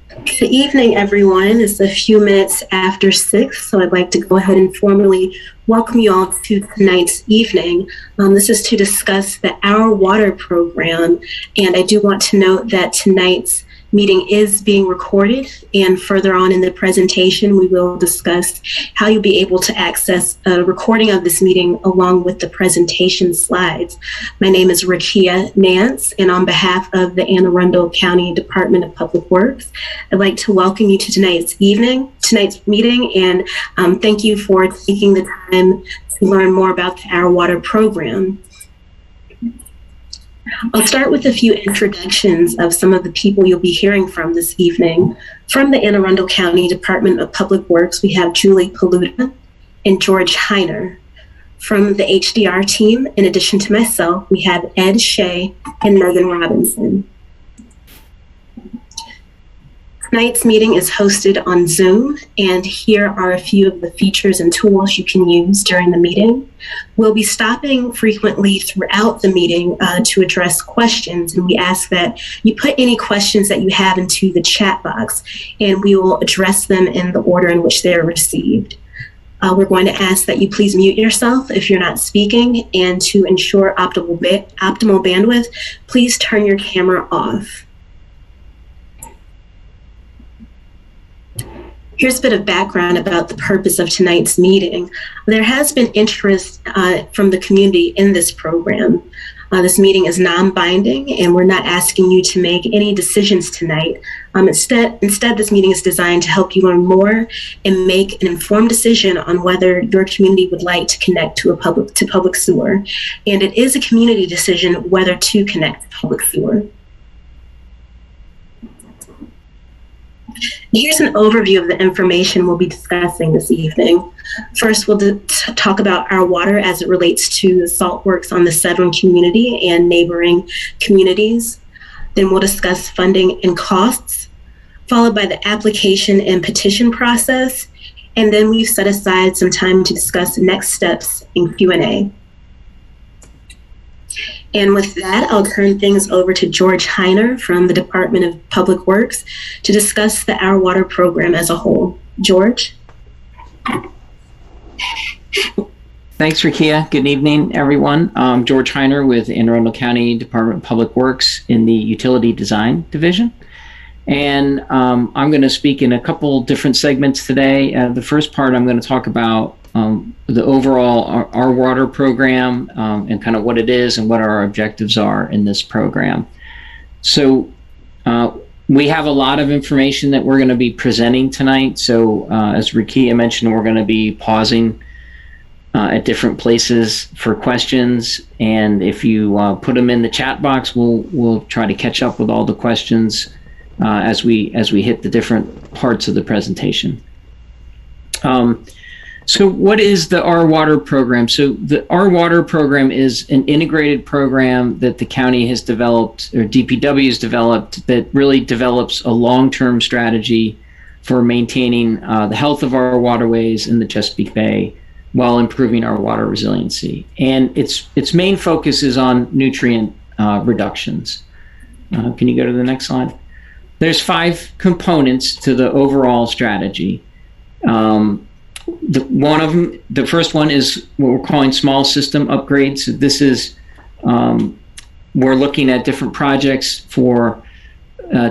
Good evening, everyone. It's a few minutes after 6, so I'd like to go ahead and formally welcome you all to tonight's evening. This is to discuss the Our Water program, and I do want to note that tonight's meeting is being recorded, and further on in the presentation, we will discuss how you'll be able to access a recording of this meeting along with the presentation slides. My name is Rakia Nance, and on behalf of the Anne Arundel County Department of Public Works, I'd like to welcome you to tonight's meeting, and thank you for taking the time to learn more about the Our Water program. I'll start with a few introductions of some of the people you'll be hearing from this evening. From the Anne Arundel County Department of Public Works, we have Julie Paluda and George Heiner. From the HDR team, in addition to myself, we have Ed Shea and Megan Robinson. Tonight's meeting is hosted on Zoom, and here are a few of the features and tools you can use during the meeting. We'll be stopping frequently throughout the meeting to address questions, and we ask that you put any questions that you have into the chat box, and we will address them in the order in which they're received. We're going to ask that you please mute yourself if you're not speaking, and to ensure optimal bandwidth, please turn your camera off. Here's a bit of background about the purpose of tonight's meeting. There has been interest from the community in this program. This meeting is non-binding, and we're not asking you to make any decisions tonight. Instead, this meeting is designed to help you learn more and make an informed decision on whether your community would like to connect to public sewer. And it is a community decision whether to connect to public sewer. Here's an overview of the information we'll be discussing this evening. First, we'll talk about Our Water as it relates to the Saltworks on the Severn community and neighboring communities. Then we'll discuss funding and costs, followed by the application and petition process. And then we've set aside some time to discuss next steps in Q&A. And with that, I'll turn things over to George Heiner from the Department of Public Works to discuss the Our Water program as a whole. George? Thanks, Rakia. Good evening, everyone. I'm George Heiner with Anne Arundel County Department of Public Works in the Utility Design Division. And I'm going to speak in a couple different segments today. The first part, I'm going to talk about the overall Our Water program and kind of what it is and what our objectives are in this program. So we have a lot of information that we're going to be presenting tonight. So as Rakia mentioned, we're going to be pausing at different places for questions. And if you put them in the chat box, we'll try to catch up with all the questions as we hit the different parts of the presentation. So what is the Our Water program? So the Our Water program is an integrated program that the county has developed, or DPW has developed, that really develops a long-term strategy for maintaining the health of our waterways in the Chesapeake Bay while improving our water resiliency. And its main focus is on nutrient reductions. Can you go to the next slide? There's 5 components to the overall strategy. The first one is what we're calling small system upgrades. So this is, we're looking at different projects for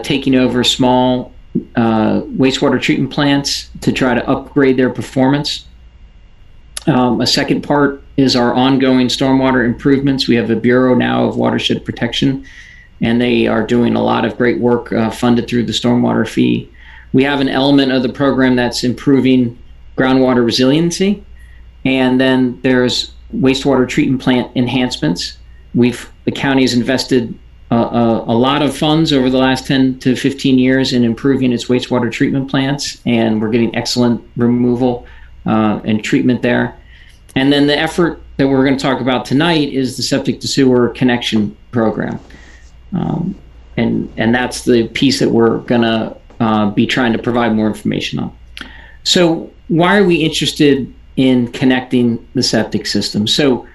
taking over small wastewater treatment plants to try to upgrade their performance. A second part is our ongoing stormwater improvements. We have a Bureau now of Watershed Protection, and they are doing a lot of great work funded through the stormwater fee. We have an element of the program that's improving groundwater resiliency, and then there's wastewater treatment plant enhancements. The county has invested a lot of funds over the last 10 to 15 years in improving its wastewater treatment plants, and we're getting excellent removal and treatment there. And then the effort that we're going to talk about tonight is the septic to sewer connection program. And that's the piece that we're going to be trying to provide more information on. So why are we interested in connecting the septic system? So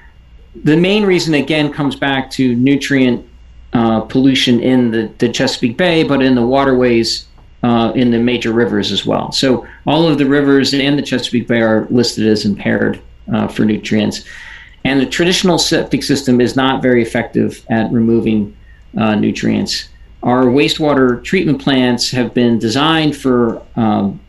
the main reason, again, comes back to nutrient pollution in the Chesapeake Bay, but in the waterways in the major rivers as well. So all of the rivers and the Chesapeake Bay are listed as impaired for nutrients. And the traditional septic system is not very effective at removing nutrients. Our wastewater treatment plants have been designed for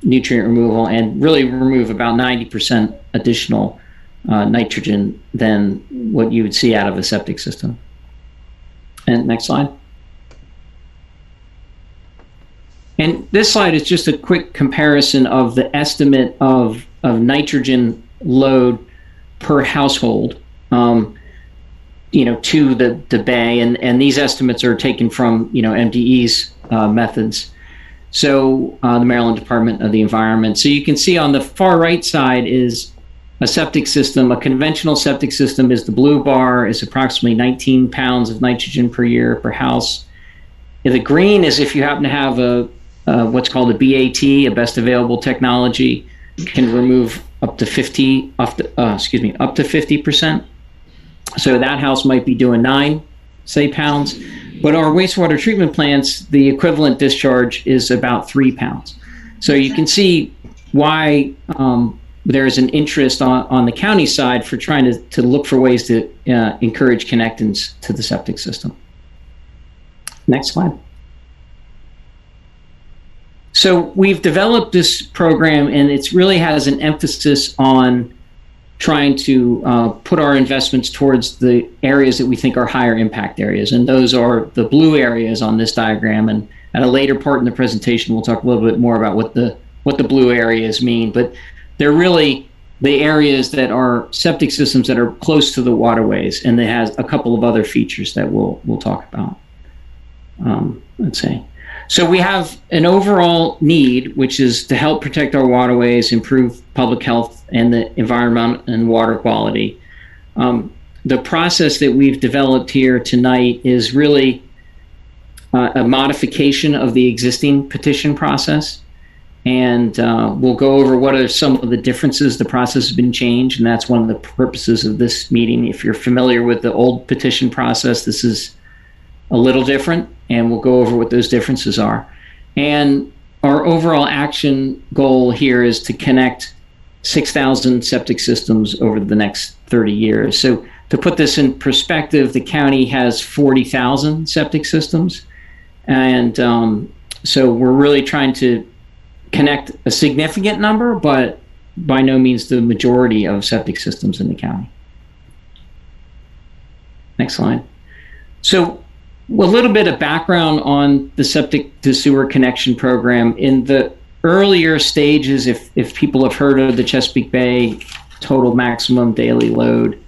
nutrient removal and really remove about 90% additional nitrogen than what you would see out of a septic system. And next slide. And this slide is just a quick comparison of the estimate of nitrogen load per household, to the bay, and these estimates are taken from MDE's methods. So the Maryland Department of the Environment. So you can see on the far right side is a septic system. A conventional septic system is the blue bar, is approximately 19 pounds of nitrogen per year per house. The green is if you happen to have what's called a BAT, a best available technology, can remove up to 50%. So that house might be doing 9, pounds. But our wastewater treatment plants, the equivalent discharge is about 3 pounds. So you can see why there's an interest on the county side for trying to look for ways to encourage connectance to the septic system. Next slide. So we've developed this program, and it really has an emphasis on trying to put our investments towards the areas that we think are higher impact areas. And those are the blue areas on this diagram. And at a later part in the presentation, we'll talk a little bit more about what the blue areas mean. But they're really the areas that are septic systems that are close to the waterways, and it has a couple of other features that we'll talk about. Let's see. So we have an overall need, which is to help protect our waterways, improve public health and the environment and water quality. The process that we've developed here tonight is really a modification of the existing petition process. And we'll go over what are some of the differences. The process has been changed, and that's one of the purposes of this meeting. If you're familiar with the old petition process, this is a little different, and we'll go over what those differences are. And our overall action goal here is to connect 6,000 septic systems over the next 30 years. So to put this in perspective, the county has 40,000 septic systems. And so we're really trying to connect a significant number, but by no means the majority of septic systems in the county. Next slide. So a little bit of background on the septic to sewer connection program. In the earlier stages, if people have heard of the Chesapeake Bay total maximum daily load,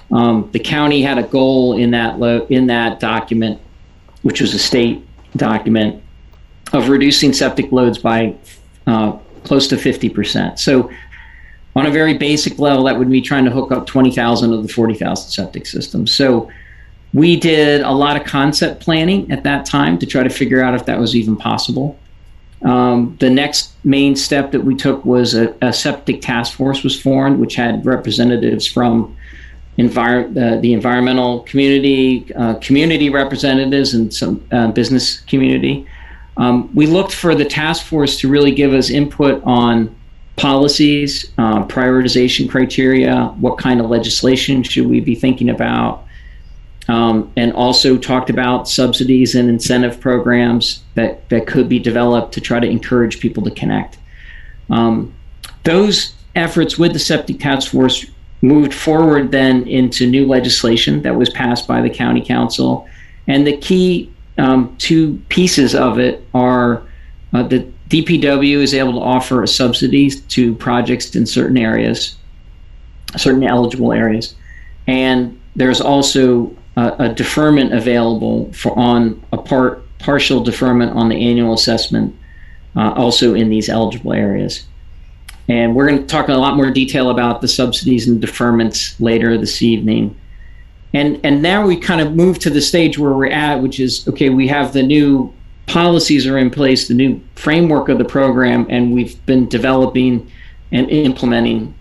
the county had a goal in that document, which was a state document, of reducing septic loads by close to 50%. So on a very basic level, that would be trying to hook up 20,000 of the 40,000 septic systems. So we did a lot of concept planning at that time to try to figure out if that was even possible. The next main step that we took was a septic task force was formed, which had representatives from the environmental community, community representatives, and some business community. We looked for the task force to really give us input on policies, prioritization criteria, what kind of legislation should we be thinking about, and also talked about subsidies and incentive programs that could be developed to try to encourage people to connect. Those efforts with the septic task force moved forward then into new legislation that was passed by the county council. And the key two pieces of it are the DPW is able to offer subsidies to projects in certain areas, certain eligible areas. And there's also a deferment available on a partial deferment on the annual assessment, also in these eligible areas. And we're going to talk in a lot more detail about the subsidies and deferments later this evening. And now we kind of move to the stage where we're at, which is, okay, we have the new policies are in place, the new framework of the program, and we've been developing and implementing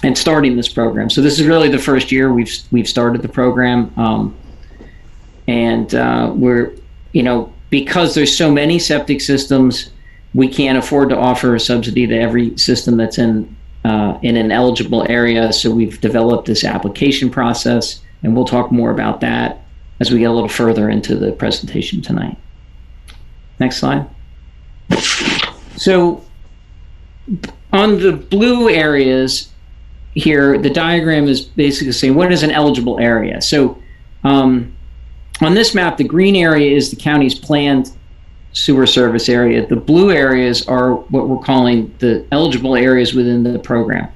and starting this program. So this is really the first year we've started the program. And we're, because there's so many septic systems we can't afford to offer a subsidy to every system that's in an eligible area. So we've developed this application process, and we'll talk more about that as we get a little further into the presentation tonight. Next slide. So on the blue areas here, the diagram is basically saying what is an eligible area. So on this map, the green area is the county's planned sewer service area. The blue areas are what we're calling the eligible areas within the program.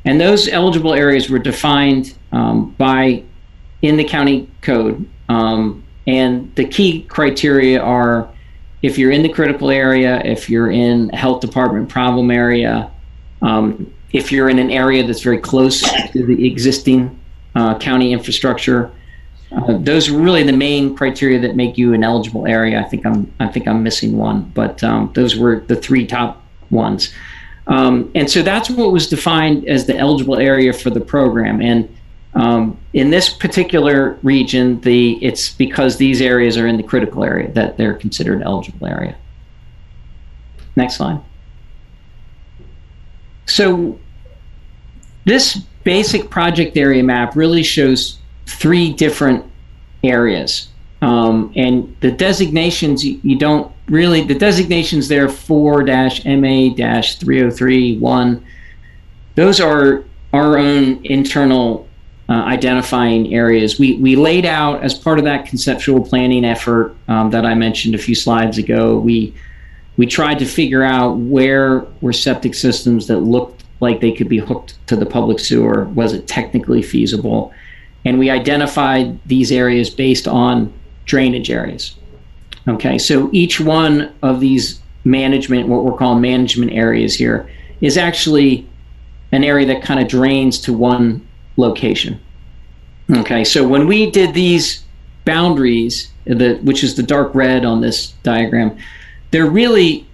And those eligible areas were defined in the county code. And the key criteria are if you're in the critical area, if you're in a health department problem area, if you're in an area that's very close to the existing county infrastructure. Those are really the main criteria that make you an eligible area. I think I'm missing one, but those were the three top ones. And so that's what was defined as the eligible area for the program. And in this particular region, it's because these areas are in the critical area that they're considered eligible area. Next slide. So this basic project area map really shows three different areas. And the designations, the designations there 4-MA-303-1, those are our own internal identifying areas. We laid out as part of that conceptual planning effort that I mentioned a few slides ago, we tried to figure out where were septic systems that looked like they could be hooked to the public sewer. Was it technically feasible? And we identified these areas based on drainage areas. Okay, so each one of these what we're calling management areas here, is actually an area that kind of drains to one location. Okay, so when we did these boundaries, which is the dark red on this diagram, they were really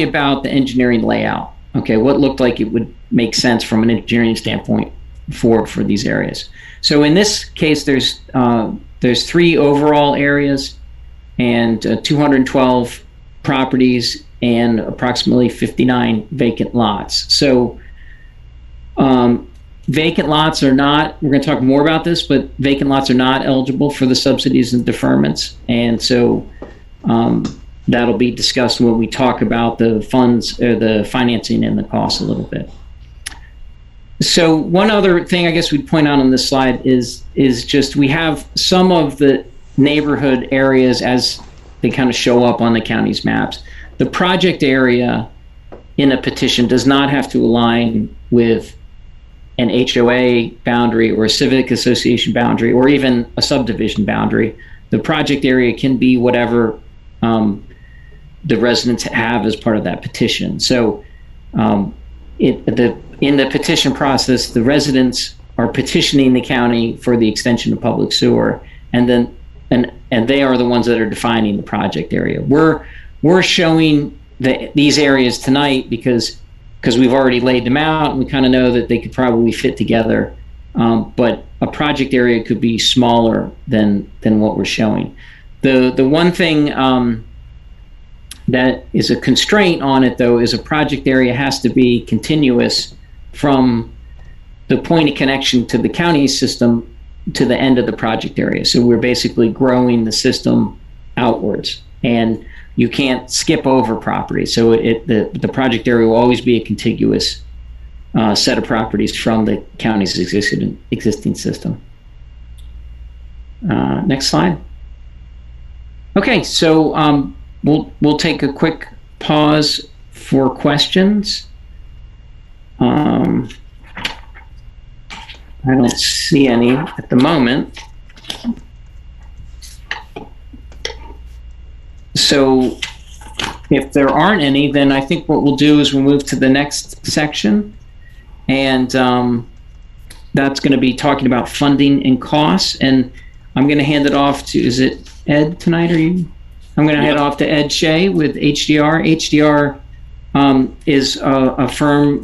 about the engineering layout. Okay, what looked like it would make sense from an engineering standpoint for these areas. So in this case, there's three overall areas and 212 properties and approximately 59 vacant lots. So vacant lots are not, we're going to talk more about this, but vacant lots are not eligible for the subsidies and deferments. And so that'll be discussed when we talk about the funds, or the financing and the costs a little bit. So one other thing I guess we'd point out on this slide is just we have some of the neighborhood areas as they kind of show up on the county's maps. The project area in a petition does not have to align with an HOA boundary or a civic association boundary or even a subdivision boundary. The project area can be whatever the residents have as part of that petition. So in the petition process, the residents are petitioning the county for the extension of public sewer, and they are the ones that are defining the project area. We're showing these areas tonight because we've already laid them out, and we kind of know that they could probably fit together. But a project area could be smaller than what we're showing. The one thing that is a constraint on it, though, is a project area has to be continuous from the point of connection to the county system to the end of the project area. So we're basically growing the system outwards, and you can't skip over property. So the project area will always be a contiguous set of properties from the county's existing system. Next slide. Okay, so we'll take a quick pause for questions. I don't see any at the moment. So if there aren't any, then I think what we'll do is we'll move to the next section. And that's going to be talking about funding and costs. And I'm going to hand it off to, is it Ed tonight? I'm going to head off to Ed Shea with HDR. HDR is a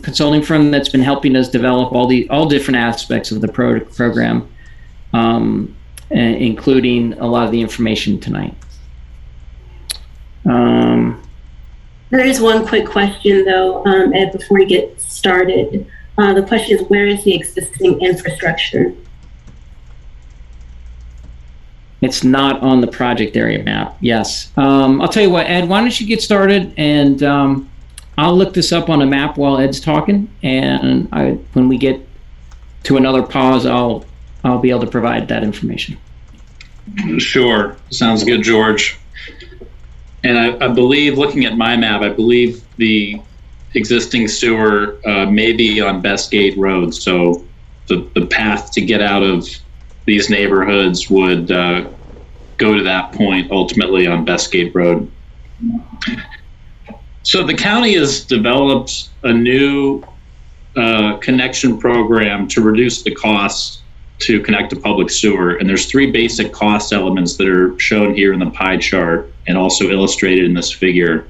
consulting firm that's been helping us develop all different aspects of the program, including a lot of the information tonight. There is one quick question, though, Ed, before we get started. The question is, where is the existing infrastructure? It's not on the project area map. Yes. I'll tell you what, Ed, why don't you get started, and I'll look this up on a map while Ed's talking, and when we get to another pause, I'll be able to provide that information. Sure. Sounds good, George. And I believe, looking at my map, I believe the existing sewer may be on Bestgate Road. So the path to get out of these neighborhoods would go to that point ultimately on Bestgate Road. So the county has developed a new connection program to reduce the costs to connect to public sewer. And there's three basic cost elements that are shown here in the pie chart and also illustrated in this figure.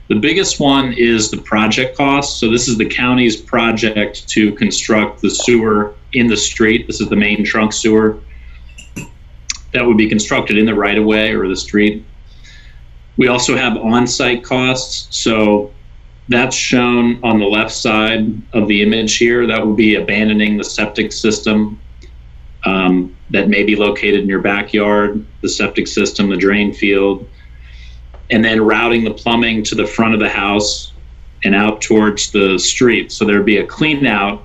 The biggest one is the project cost. So this is the county's project to construct the sewer in the street. This is the main trunk sewer that would be constructed in the right of way or the street. We also have on-site costs. So that's shown on the left side of the image here. That would be abandoning the septic system that may be located in your backyard, the septic system, the drain field, and then routing the plumbing to the front of the house and out towards the street. So there'd be a clean out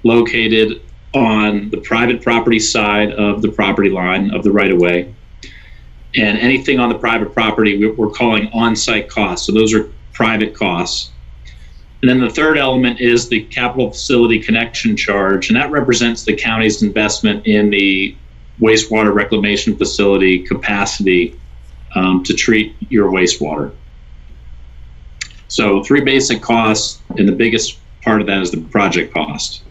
located on the private property side of the property line of the right of way. And anything on the private property, we're calling on-site costs. So those are private costs. And then the third element is the capital facility connection charge, and that represents the county's investment in the wastewater reclamation facility capacity to treat your wastewater. So three basic costs, and the biggest part of that is the project cost.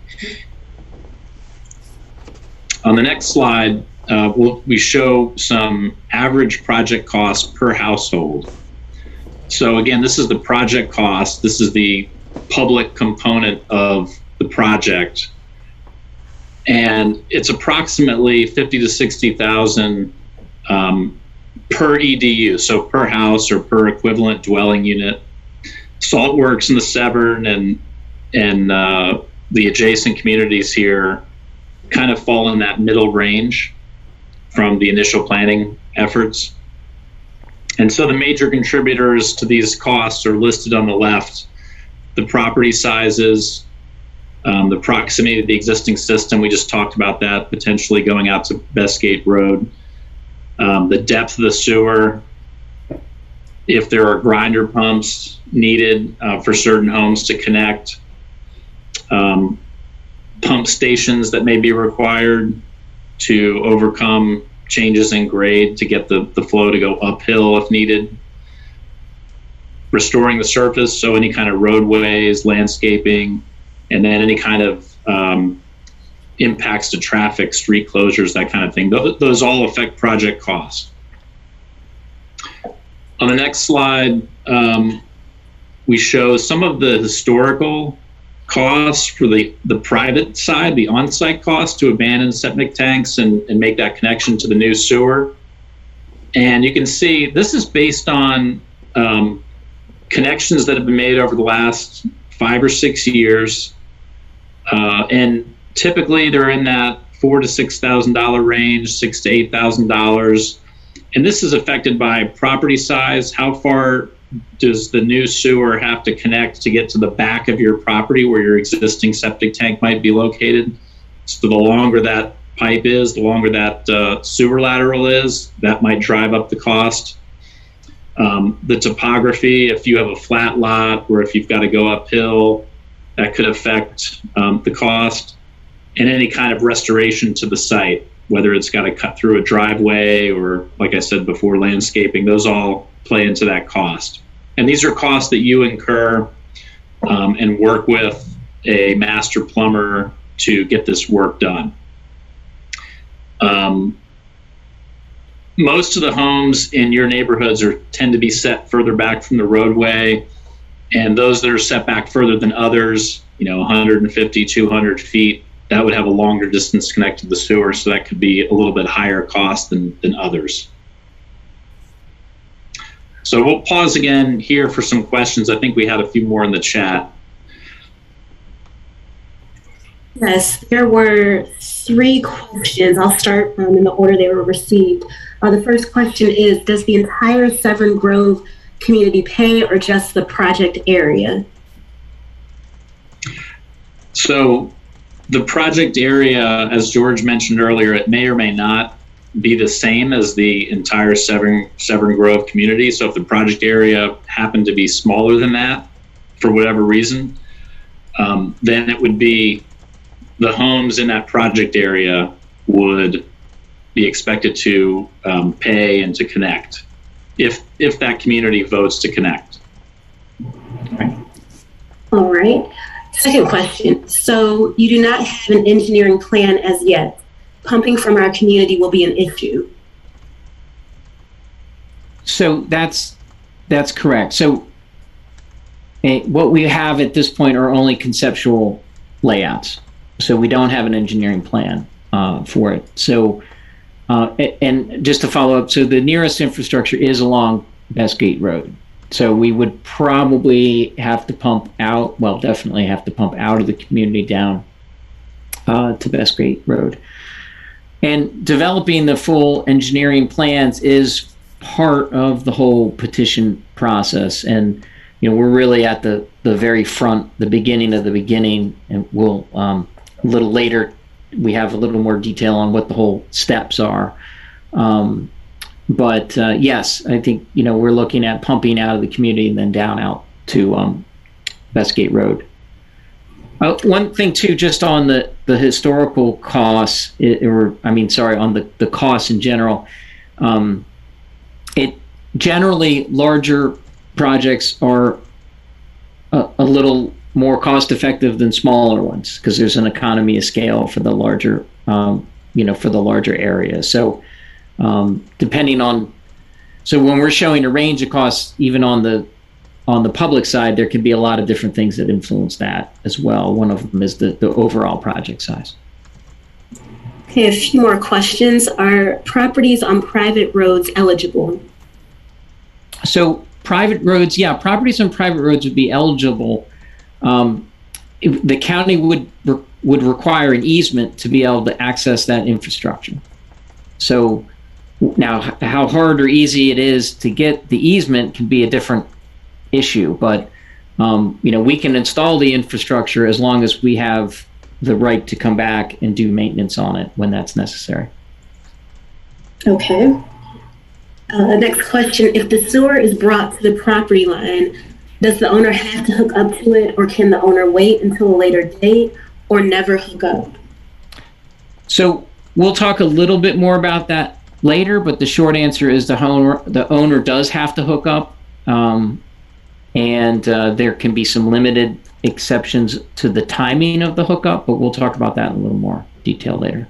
On the next slide, we show some average project costs per household. So again, this is the project cost. This is the public component of the project, and it's approximately 50 to 60,000 per EDU, so per house or per equivalent dwelling unit. Saltworks in the Severn and the adjacent communities here kind of fall in that middle range from the initial planning efforts. And so the major contributors to these costs are listed on the left: the property sizes, the proximity to the existing system. We just talked about that, potentially going out to Bestgate Road. The depth of the sewer, if there are grinder pumps needed for certain homes to connect, pump stations that may be required to overcome changes in grade to get the flow to go uphill if needed. Restoring the surface, so any kind of roadways, landscaping, and then any kind of impacts to traffic, street closures, that kind of thing. Those all affect project costs. On the next slide, we show some of the historical costs for the private side, the on-site costs to abandon septic tanks and make that connection to the new sewer. And you can see this is based on connections that have been made over the last 5 or 6 years, and typically they're in that $4,000 to $6,000 range, $6,000 to $8,000. And this is affected by property size. How far does the new sewer have to connect to get to the back of your property where your existing septic tank might be located? So the longer that pipe is, the longer that sewer lateral is, that might drive up the cost. The topography, if you have a flat lot or if you've got to go uphill, that could affect the cost. And any kind of restoration to the site, whether it's got to cut through a driveway or, like I said before, landscaping, those all play into that cost. And these are costs that you incur and work with a master plumber to get this work done. Most of the homes in your neighborhoods tend to be set further back from the roadway, and those that are set back further than others, 150, 200 feet, that would have a longer distance connected to the sewer, so that could be a little bit higher cost than others. So we'll pause again here for some questions. I think we had a few more in the chat. Yes, there were 3 questions. I'll start in the order they were received. The first question is, does the entire Severn Grove community pay or just the project area? So the project area, as George mentioned earlier, it may or may not be the same as the entire Severn Grove community. So if the project area happened to be smaller than that, for whatever reason, then it would be the homes in that project area would be expected to pay and to connect if that community votes to connect. All right. Second question. So you do not have an engineering plan as yet. Pumping from our community will be an issue. So that's correct. So what we have at this point are only conceptual layouts. So we don't have an engineering plan for it. So, and just to follow up, so the nearest infrastructure is along Bestgate Road. So we would probably have to pump out, well, definitely have to pump out of the community down to Bestgate Road. And developing the full engineering plans is part of the whole petition process. And, you know, we're really at the very front, the beginning of the beginning, and we'll, a little later, we have a little more detail on what the whole steps are. But yes, I think, you know, we're looking at pumping out of the community and then down out to Bestgate Road. One thing too, just on the historical costs, on the costs in general, it generally larger projects are a little more cost effective than smaller ones because there's an economy of scale for the larger, for the larger area. So depending on, so when we're showing a range of costs, even on the public side, there can be a lot of different things that influence that as well. One of them is the overall project size. Okay, a few more questions. Are properties on private roads eligible? So private roads, yeah, properties on private roads would be eligible. The county would require an easement to be able to access that infrastructure. So now how hard or easy it is to get the easement can be a different issue, but we can install the infrastructure as long as we have the right to come back and do maintenance on it when that's necessary. Okay. Next question, if the sewer is brought to the property line, does the owner have to hook up to it, or can the owner wait until a later date or never hook up? So we'll talk a little bit more about that later, but the short answer is the owner does have to hook up. And there can be some limited exceptions to the timing of the hookup, but we'll talk about that in a little more detail later.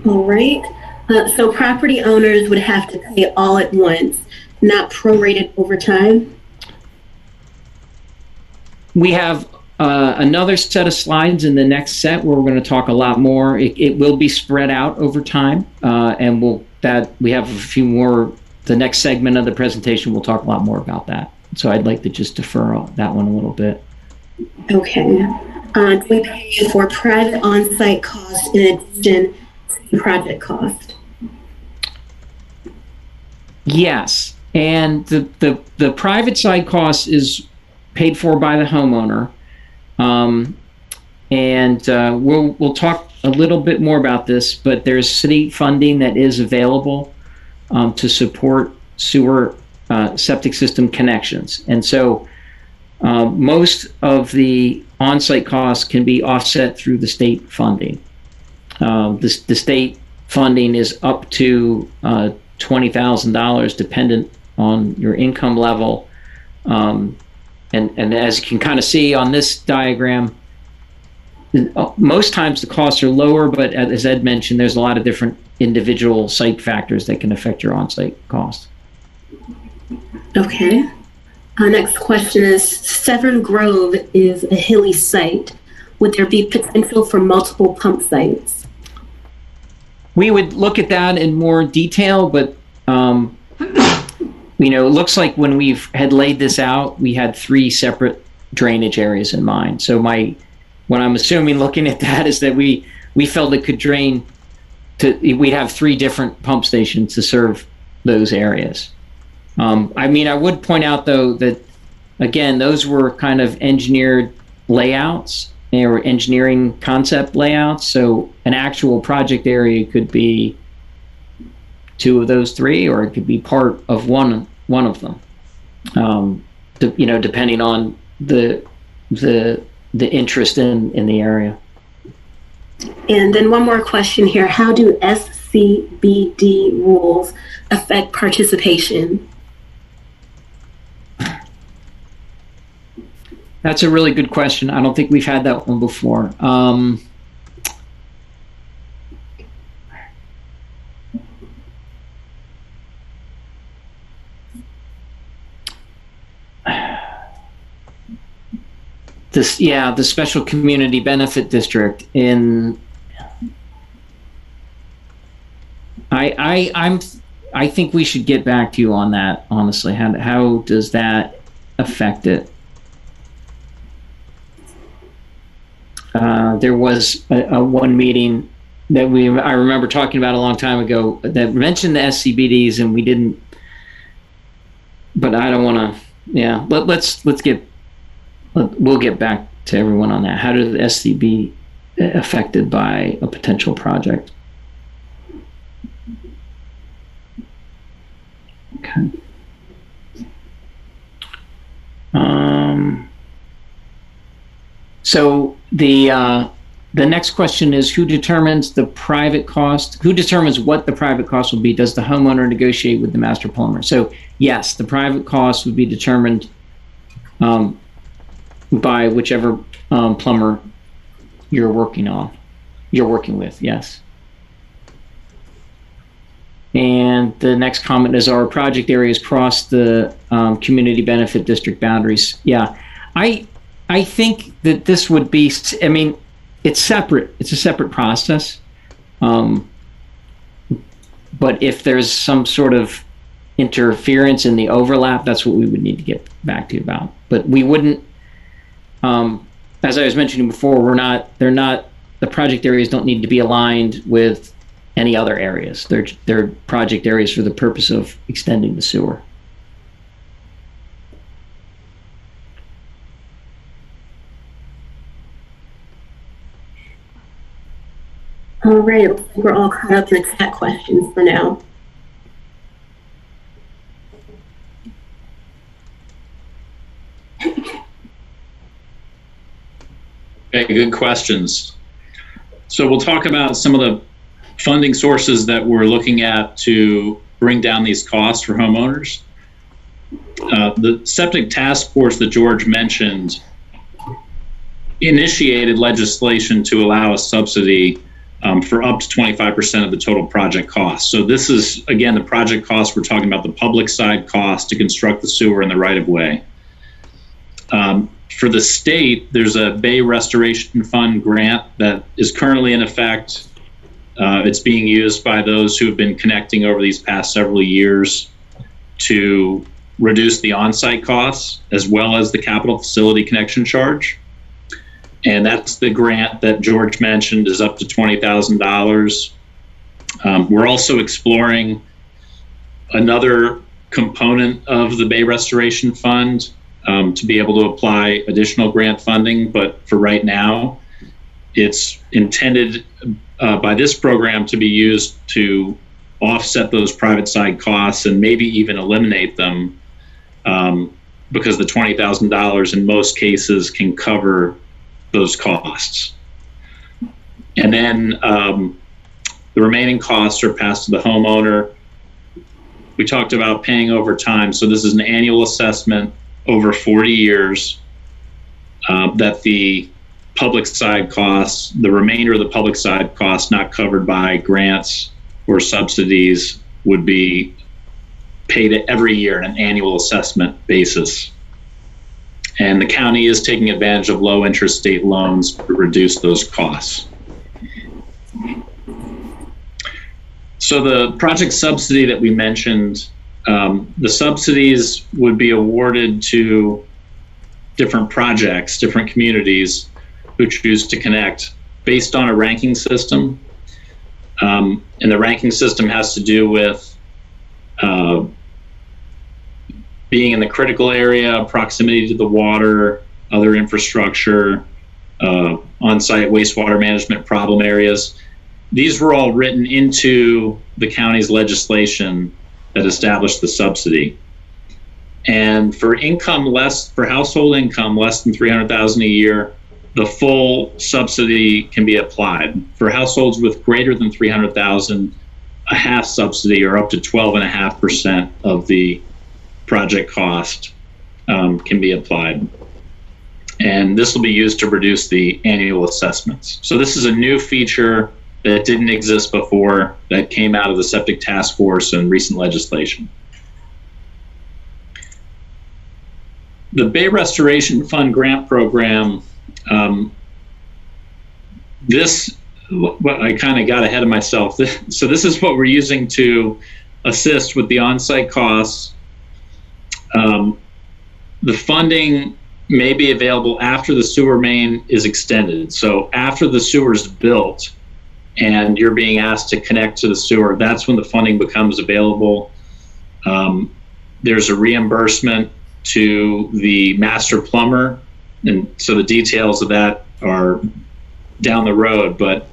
All right. So property owners would have to pay all at once, not prorated over time? We have another set of slides in the next set where we're going to talk a lot more. It will be spread out over time, and we have a few more. The next segment of the presentation, we'll talk a lot more about that. So I'd like to just defer that one a little bit. Okay. Do we pay for private on-site costs in addition to project cost? Yes, and the private side cost is paid for by the homeowner, and we'll talk a little bit more about this. But there's city funding that is available to support sewer septic system connections, and so most of the on-site costs can be offset through the state funding. The state funding is up to $20,000 dependent on your income level, and as you can kind of see on this diagram, most times the costs are lower, but as Ed mentioned, there's a lot of different individual site factors that can affect your on-site cost. Okay. Next question is, Severn Grove is a hilly site. Would there be potential for multiple pump sites? We would look at that in more detail, but it looks like when we've had laid this out, we had 3 separate drainage areas in mind. So what I'm assuming looking at that is that we felt it could drain we'd have 3 different pump stations to serve those areas. I would point out though that, again, those were kind of engineered layouts. They were engineering concept layouts. So an actual project area could be 2 of those 3, or it could be part of one of them. Depending on the interest in the area. And then one more question here. How do SCBD rules affect participation? That's a really good question. I don't think we've had that one before. The special community benefit district I think we should get back to you on that, honestly. How does that affect it? There was a one meeting that I remember talking about a long time ago that mentioned the SCBDs, and we didn't. But I don't want to. Yeah, we'll get back to everyone on that. How do the SCB affected by a potential project? Okay. So the next question is, who determines the private cost? Who determines what the private cost will be? Does the homeowner negotiate with the master plumber? So yes, the private cost would be determined by whichever plumber you're working with. Yes. And the next comment is, our project areas cross the community benefit district boundaries. Yeah, I think that this would be, it's separate. It's a separate process. But if there's some sort of interference in the overlap, that's what we would need to get back to you about. But we wouldn't, as I was mentioning before, the project areas don't need to be aligned with any other areas. They're project areas for the purpose of extending the sewer. All right, looks like we're all caught up in the chat questions for now. Okay, good questions. So we'll talk about some of the funding sources that we're looking at to bring down these costs for homeowners. The septic task force that George mentioned initiated legislation to allow a subsidy for up to 25% of the total project cost. So this is, again, the project cost. We're talking about the public side cost to construct the sewer in the right of way. For the state, there's a Bay Restoration Fund grant that is currently in effect. It's being used by those who have been connecting over these past several years to reduce the on-site costs as well as the capital facility connection charge. And that's the grant that George mentioned, is up to $20,000. We're also exploring another component of the Bay Restoration Fund to be able to apply additional grant funding. But for right now, it's intended by this program to be used to offset those private side costs and maybe even eliminate them, because the $20,000 in most cases can cover those costs. And then the remaining costs are passed to the homeowner. We talked about paying over time. So this is an annual assessment over 40 years that the public side costs, the remainder of the public side costs not covered by grants or subsidies, would be paid every year on an annual assessment basis. And the county is taking advantage of low interest state loans to reduce those costs. So the project subsidy that we mentioned The subsidies would be awarded to different projects, different communities who choose to connect based on a ranking system. And the ranking system has to do with being in the critical area, proximity to the water, other infrastructure, on-site wastewater management problem areas. These were all written into the county's legislation that established the subsidy. And for household income less than $300,000 a year, the full subsidy can be applied. For households with greater than $300,000, a half subsidy, or up to 12.5% of the project cost, can be applied. And this will be used to reduce the annual assessments. So this is a new feature that didn't exist before, that came out of the Septic Task Force and recent legislation. The Bay Restoration Fund grant program, I kind of got ahead of myself. So this is what we're using to assist with the on-site costs. The funding may be available after the sewer main is extended. So after the sewer is built and you're being asked to connect to the sewer, that's when the funding becomes available. There's a reimbursement to the master plumber, and so the details of that are down the road, but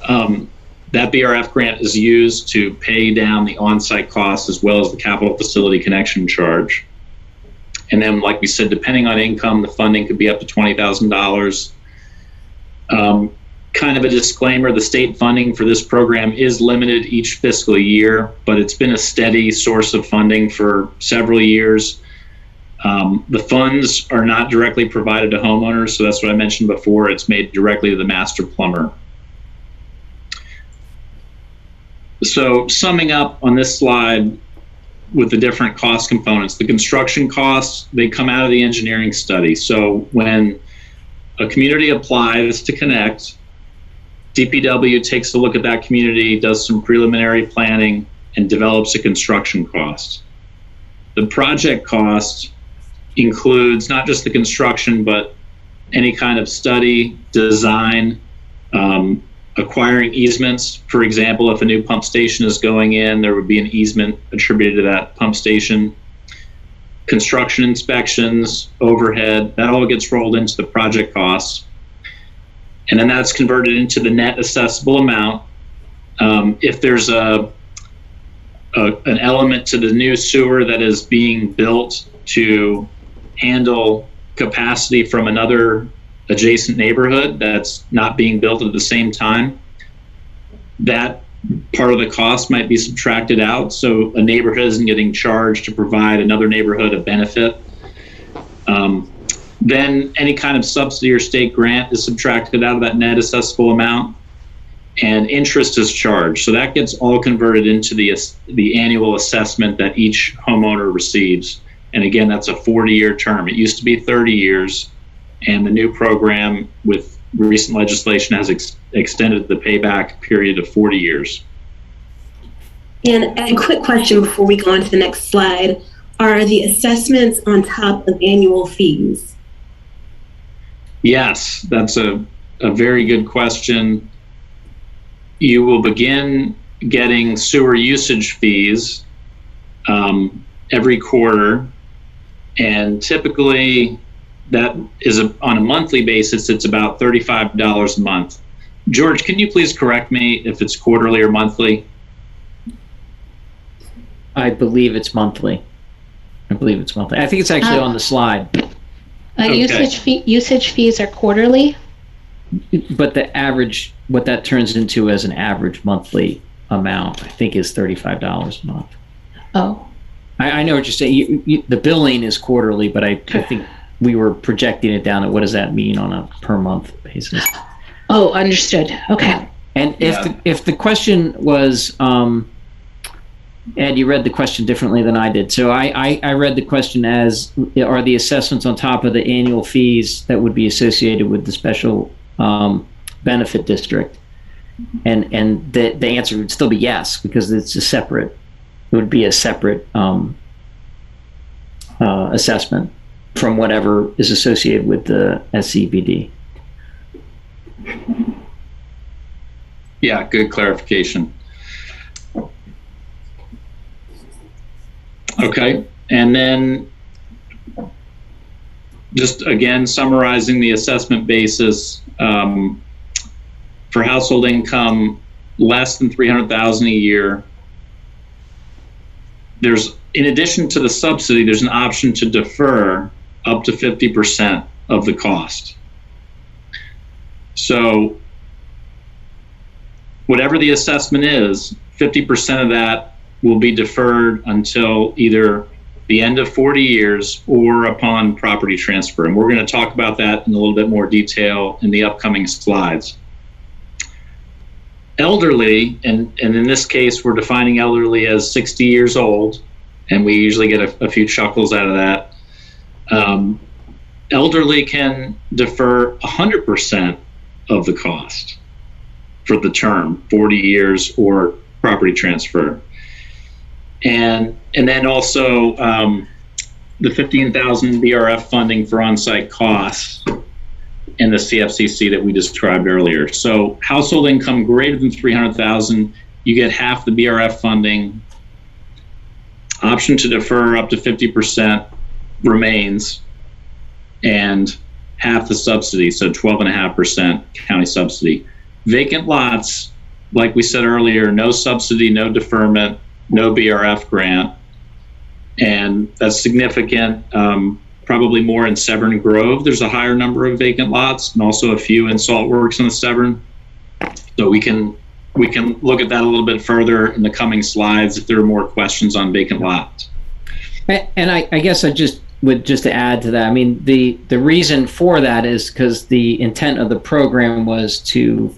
that BRF grant is used to pay down the on-site costs as well as the capital facility connection charge. And then, like we said, depending on income, the funding could be up to $20,000. Kind of a disclaimer, the state funding for this program is limited each fiscal year, but it's been a steady source of funding for several years. The funds are not directly provided to homeowners, so that's what I mentioned before. It's made directly to the master plumber. So summing up on this slide with the different cost components, the construction costs, they come out of the engineering study. So when a community applies to connect, DPW takes a look at that community, does some preliminary planning, and develops a construction cost. The project cost includes not just the construction, but any kind of study, design, acquiring easements. For example, if a new pump station is going in, there would be an easement attributed to that pump station. Construction inspections, overhead, that all gets rolled into the project costs. And then that's converted into the net assessable amount. If there's an element to the new sewer that is being built to handle capacity from another adjacent neighborhood that's not being built at the same time, that part of the cost might be subtracted out, so a neighborhood isn't getting charged to provide another neighborhood a benefit. Then any kind of subsidy or state grant is subtracted out of that net assessable amount, and interest is charged. So that gets all converted into the annual assessment that each homeowner receives. And again, that's a 40-year term. It used to be 30 years, and the new program with recent legislation has extended the payback period of 40 years. And a quick question before we go on to the next slide. Are the assessments on top of annual fees? Yes, that's a very good question. You will begin getting sewer usage fees every quarter, and typically that is on a monthly basis. It's about $35 a month. George, can you please correct me if it's quarterly or monthly? I believe it's monthly. I think it's actually on the slide. Okay. Usage fees are quarterly. But the average, what that turns into as an average monthly amount, I think is $35 a month. Oh. I know what you're saying. The billing is quarterly, but I think we were projecting it down at what does that mean on a per month basis. Oh, understood. Okay. And if the question was, Ed, you read the question differently than I did. So I read the question as, are the assessments on top of the annual fees that would be associated with the special benefit district? And the answer would still be yes, because it's a separate would be a separate assessment from whatever is associated with the SCBD. Yeah, good clarification. Okay, and then just again summarizing the assessment basis, for household income less than $300,000 a year, there's, in addition to the subsidy, there's an option to defer up to 50% of the cost. So whatever the assessment is, 50% of that will be deferred until either the end of 40 years or upon property transfer. And we're going to talk about that in a little bit more detail in the upcoming slides. Elderly, and in this case, we're defining elderly as 60 years old, and we usually get a few chuckles out of that. Elderly can defer 100% of the cost for the term, 40 years or property transfer. And then also the $15,000 BRF funding for on-site costs in the CFCC that we described earlier. So household income greater than $300,000, you get half the BRF funding. Option to defer up to 50% remains, and half the subsidy, so 12.5% county subsidy. Vacant lots, like we said earlier, no subsidy, no deferment, no BRF grant, and that's significant. Probably more in Severn and Grove. There's a higher number of vacant lots, and also a few in Saltworks in the Severn. So we can look at that a little bit further in the coming slides if there are more questions on vacant lots. And I guess I just would just to add to that. I mean, the reason for that is because the intent of the program was to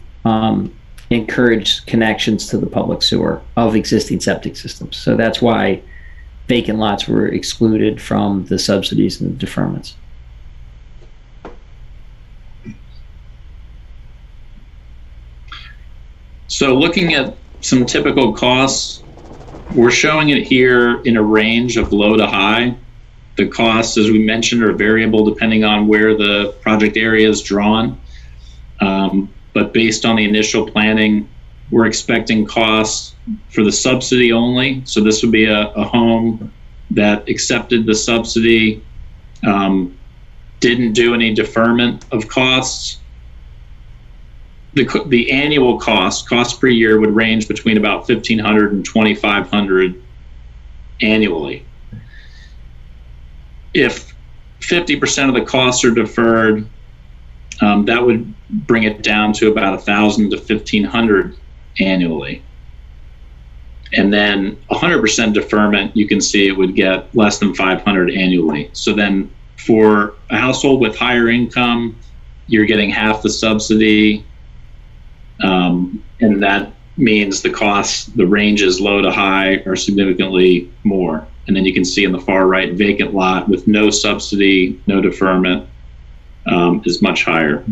encourage connections to the public sewer of existing septic systems. So that's why vacant lots were excluded from the subsidies and the deferments. So looking at some typical costs, we're showing it here in a range of low to high. The costs, as we mentioned, are variable depending on where the project area is drawn. But based on the initial planning, we're expecting costs for the subsidy only. So this would be a home that accepted the subsidy, didn't do any deferment of costs. The annual cost per year would range between about $1,500 and $2,500 annually. If 50% of the costs are deferred, that would bring it down to about $1,000 to $1,500 annually. And then 100% deferment, you can see it would get less than $500 annually. So then for a household with higher income, you're getting half the subsidy. And that means the costs, the ranges low to high, are significantly more. And then you can see in the far right, vacant lot with no subsidy, no deferment, is much higher.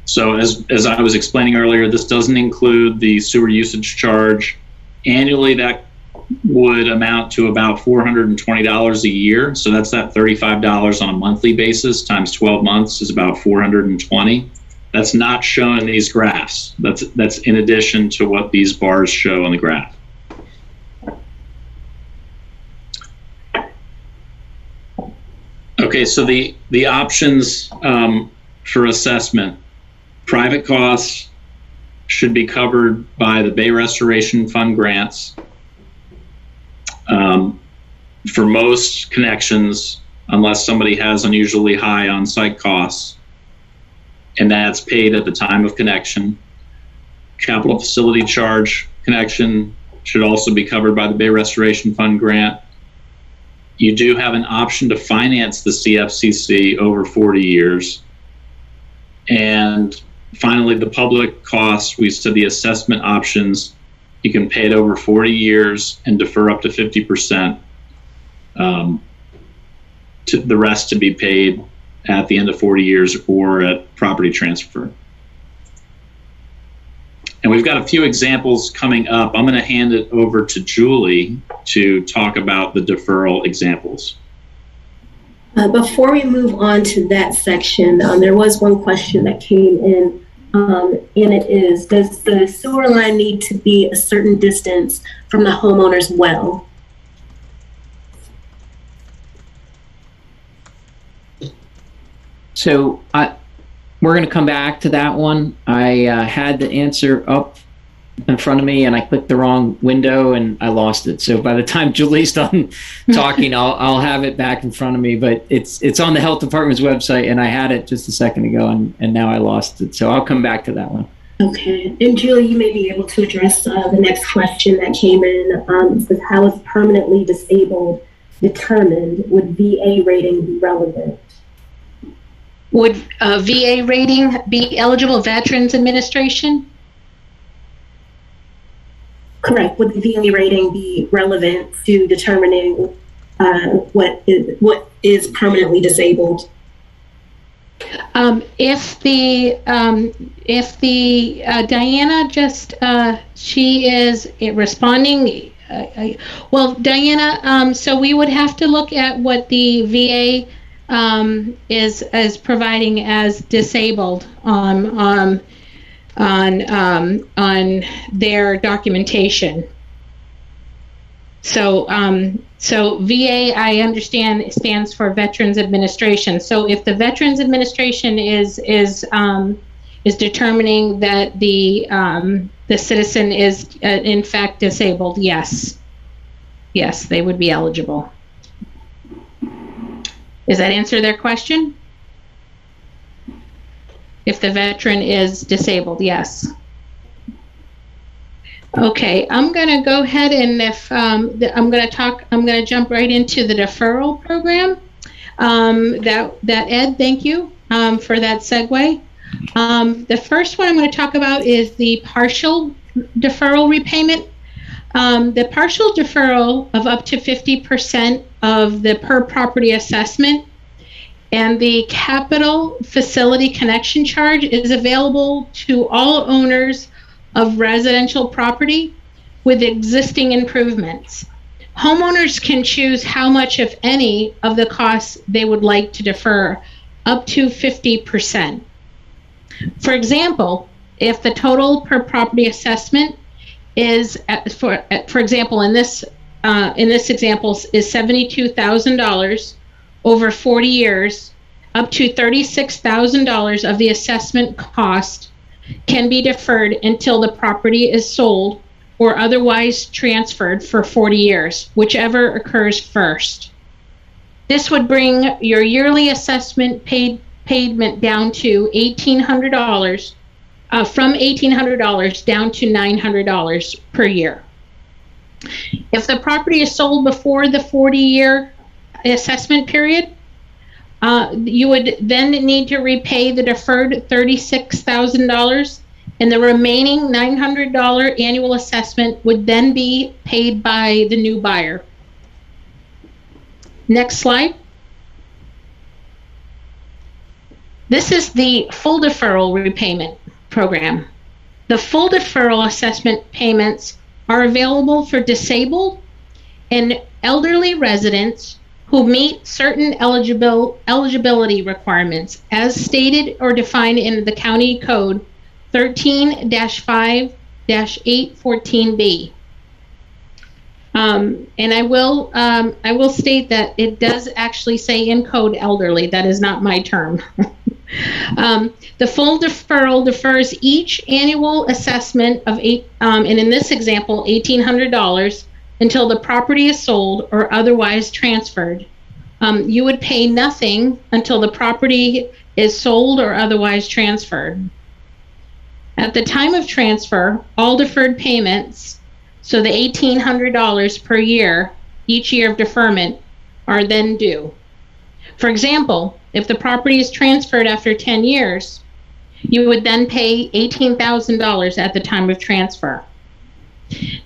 So as I was explaining earlier, this doesn't include the sewer usage charge. Annually, that would amount to about $420 a year. So that's that $35 on a monthly basis times 12 months is about $420. That's not shown in these graphs. That's in addition to what these bars show on the graph. Okay, so the options for assessment. Private costs should be covered by the Bay Restoration Fund grants. For most connections, unless somebody has unusually high on-site costs, and that's paid at the time of connection. Capital facility charge connection should also be covered by the Bay Restoration Fund grant. You do have an option to finance the CFCC over 40 years. And finally, the public costs, we said the assessment options, you can pay it over 40 years and defer up to 50%, to the rest to be paid at the end of 40 years or at property transfer. And we've got a few examples coming up. I'm going to hand it over to Julie to talk about the deferral examples. Before we move on to that section, there was one question that came in, and it is, does the sewer line need to be a certain distance from the homeowner's well? So we're going to come back to that one. I had the answer up in front of me and I clicked the wrong window and I lost it. So by the time Julie's done talking, I'll have it back in front of me. But it's on the health department's website and I had it just a second ago and now I lost it. So I'll come back to that one. Okay. And Julie, you may be able to address the next question that came in. It says, how is permanently disabled determined? Would VA rating be relevant? Would VA rating be eligible? Veterans Administration? Correct. Would the VA rating be relevant to determining what is permanently disabled? If the Diana just she is responding. Well, Diana. So we would have to look at what the VA is providing as disabled on their documentation. So VA, I understand, stands for Veterans Administration. So if the Veterans Administration is determining that the citizen is in fact disabled, yes, they would be eligible. Does that answer their question? If the veteran is disabled, yes. Okay, I'm going to go ahead and I'm going to jump right into the deferral program. That Ed, thank you for that segue. The first one I'm going to talk about is the partial deferral repayment. The partial deferral of up to 50% of the per property assessment and the capital facility connection charge is available to all owners of residential property with existing improvements. Homeowners can choose how much, if any, of the costs they would like to defer, up to 50%. For example, if the total per property assessment is, for example, in this example, is $72,000 over 40 years, up to $36,000 of the assessment cost can be deferred until the property is sold or otherwise transferred for 40 years, whichever occurs first. This would bring your yearly assessment payment down to $1,800, from $1,800 down to $900 per year. If the property is sold before the 40-year assessment period, you would then need to repay the deferred $36,000, and the remaining $900 annual assessment would then be paid by the new buyer. Next slide. This is the full deferral repayment program. The full deferral assessment payments are available for disabled and elderly residents who meet certain eligibility requirements as stated or defined in the County Code 13-5-814B. And I will state that it does actually say in code elderly. That is not my term. The full deferral defers each annual assessment of and in this example, $1,800 until the property is sold or otherwise transferred. You would pay nothing until the property is sold or otherwise transferred. At the time of transfer, all deferred payments, so the $1,800 per year, each year of deferment, are then due. For example, if the property is transferred after 10 years, you would then pay $18,000 at the time of transfer.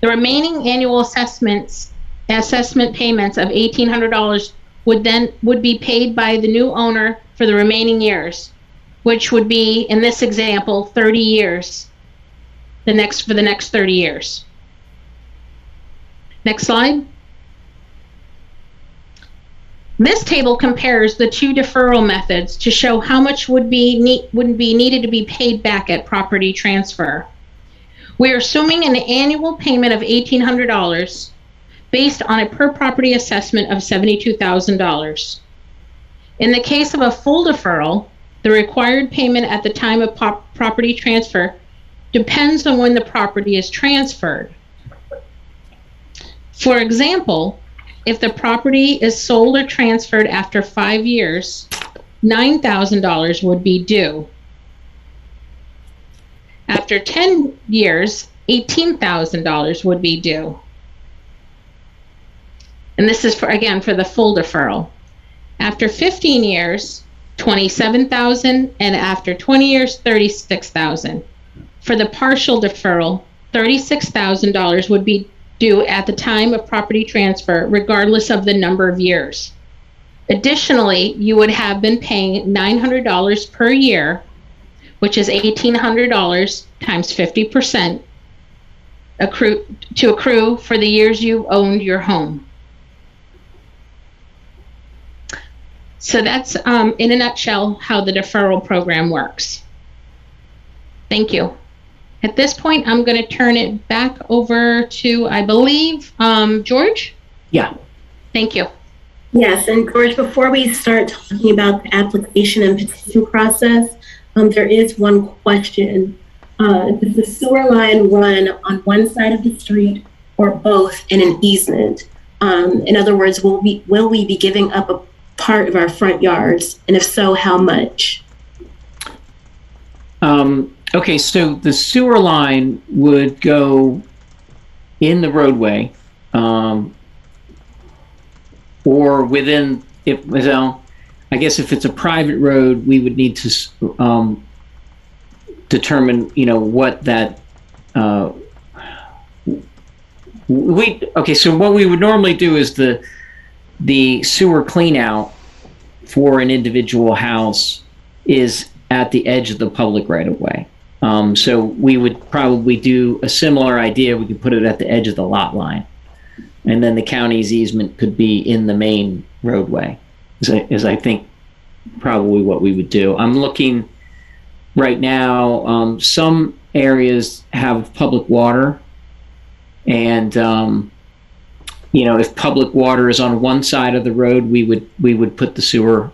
The remaining annual assessment payments of $1,800 would be paid by the new owner for the remaining years, which would be, in this example, 30 years. for the next 30 years. Next slide. This table compares the two deferral methods to show how much would be needed to be paid back at property transfer. We are assuming an annual payment of $1,800 based on a per property assessment of $72,000. In the case of a full deferral, the required payment at the time of property transfer depends on when the property is transferred. For example, if the property is sold or transferred after 5 years, $9,000 would be due. After 10 years, $18,000 would be due. And this is for the full deferral. After 15 years, $27,000, and after 20 years, $36,000. For the partial deferral, $36,000 would be due at the time of property transfer, regardless of the number of years. Additionally, you would have been paying $900 per year, which is $1,800 times 50%, to accrue for the years you've owned your home. So that's, in a nutshell, how the deferral program works. Thank you. At this point, I'm going to turn it back over to, I believe, George? Yeah. Thank you. Yes, and George, before we start talking about the application and petition process, there is one question. Does the sewer line run on one side of the street or both in an easement? In other words, will we be giving up a part of our front yards? And if so, how much? Okay, so the sewer line would go in the roadway, or within, I guess if it's a private road, we would need to determine, what that, okay, so what we would normally do is the sewer clean out for an individual house is at the edge of the public right of way. So we would probably do a similar idea. We could put it at the edge of the lot line, and then the county's easement could be in the main roadway, is I think probably what we would do. I'm looking right now, some areas have public water, and if public water is on one side of the road, we would put the sewer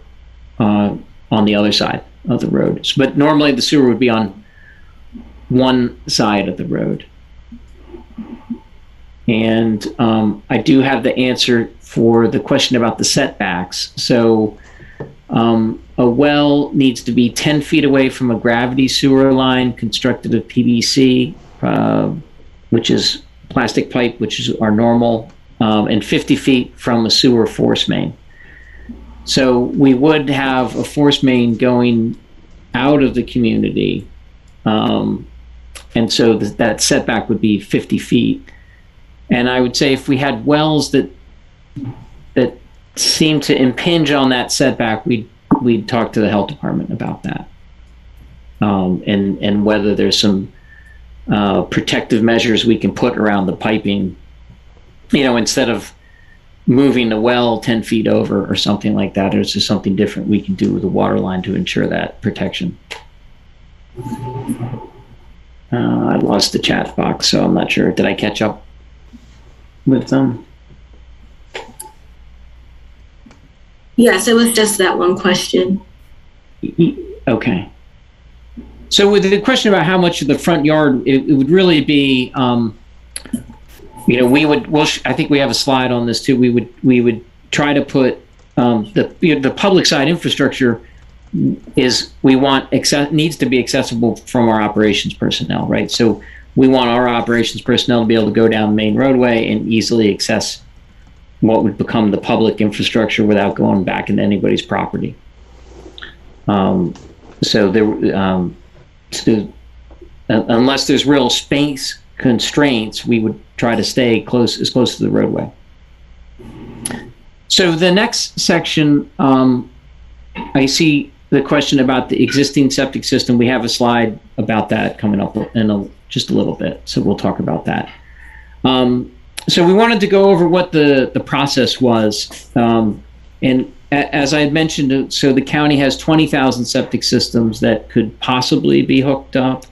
on the other side of the road. But normally the sewer would be on one side of the road. And I do have the answer for the question about the setbacks. So a well needs to be 10 feet away from a gravity sewer line constructed of PVC, which is plastic pipe, which is our normal, and 50 feet from a sewer force main. So we would have a force main going out of the community, and so that setback would be 50 feet. And I would say if we had wells that seem to impinge on that setback, we'd talk to the health department about that, and whether there's some protective measures we can put around the piping, instead of moving the well 10 feet over or something like that, or is there something different we can do with the water line to ensure that protection? I lost the chat box, so I'm not sure. Did I catch up with them? Yes, it was just that one question. Okay. So with the question about how much of the front yard, it would really be, I think we have a slide on this too. We would try to put the public side infrastructure needs to be accessible from our operations personnel, right? So we want our operations personnel to be able to go down the main roadway and easily access what would become the public infrastructure without going back into anybody's property. So unless there's real space constraints, we would try to stay as close to the roadway. So the next section, I see the question about the existing septic system, we have a slide about that coming up in just a little bit. So we'll talk about that. So we wanted to go over what the process was. And as I had mentioned, so the county has 20,000 septic systems that could possibly be hooked up.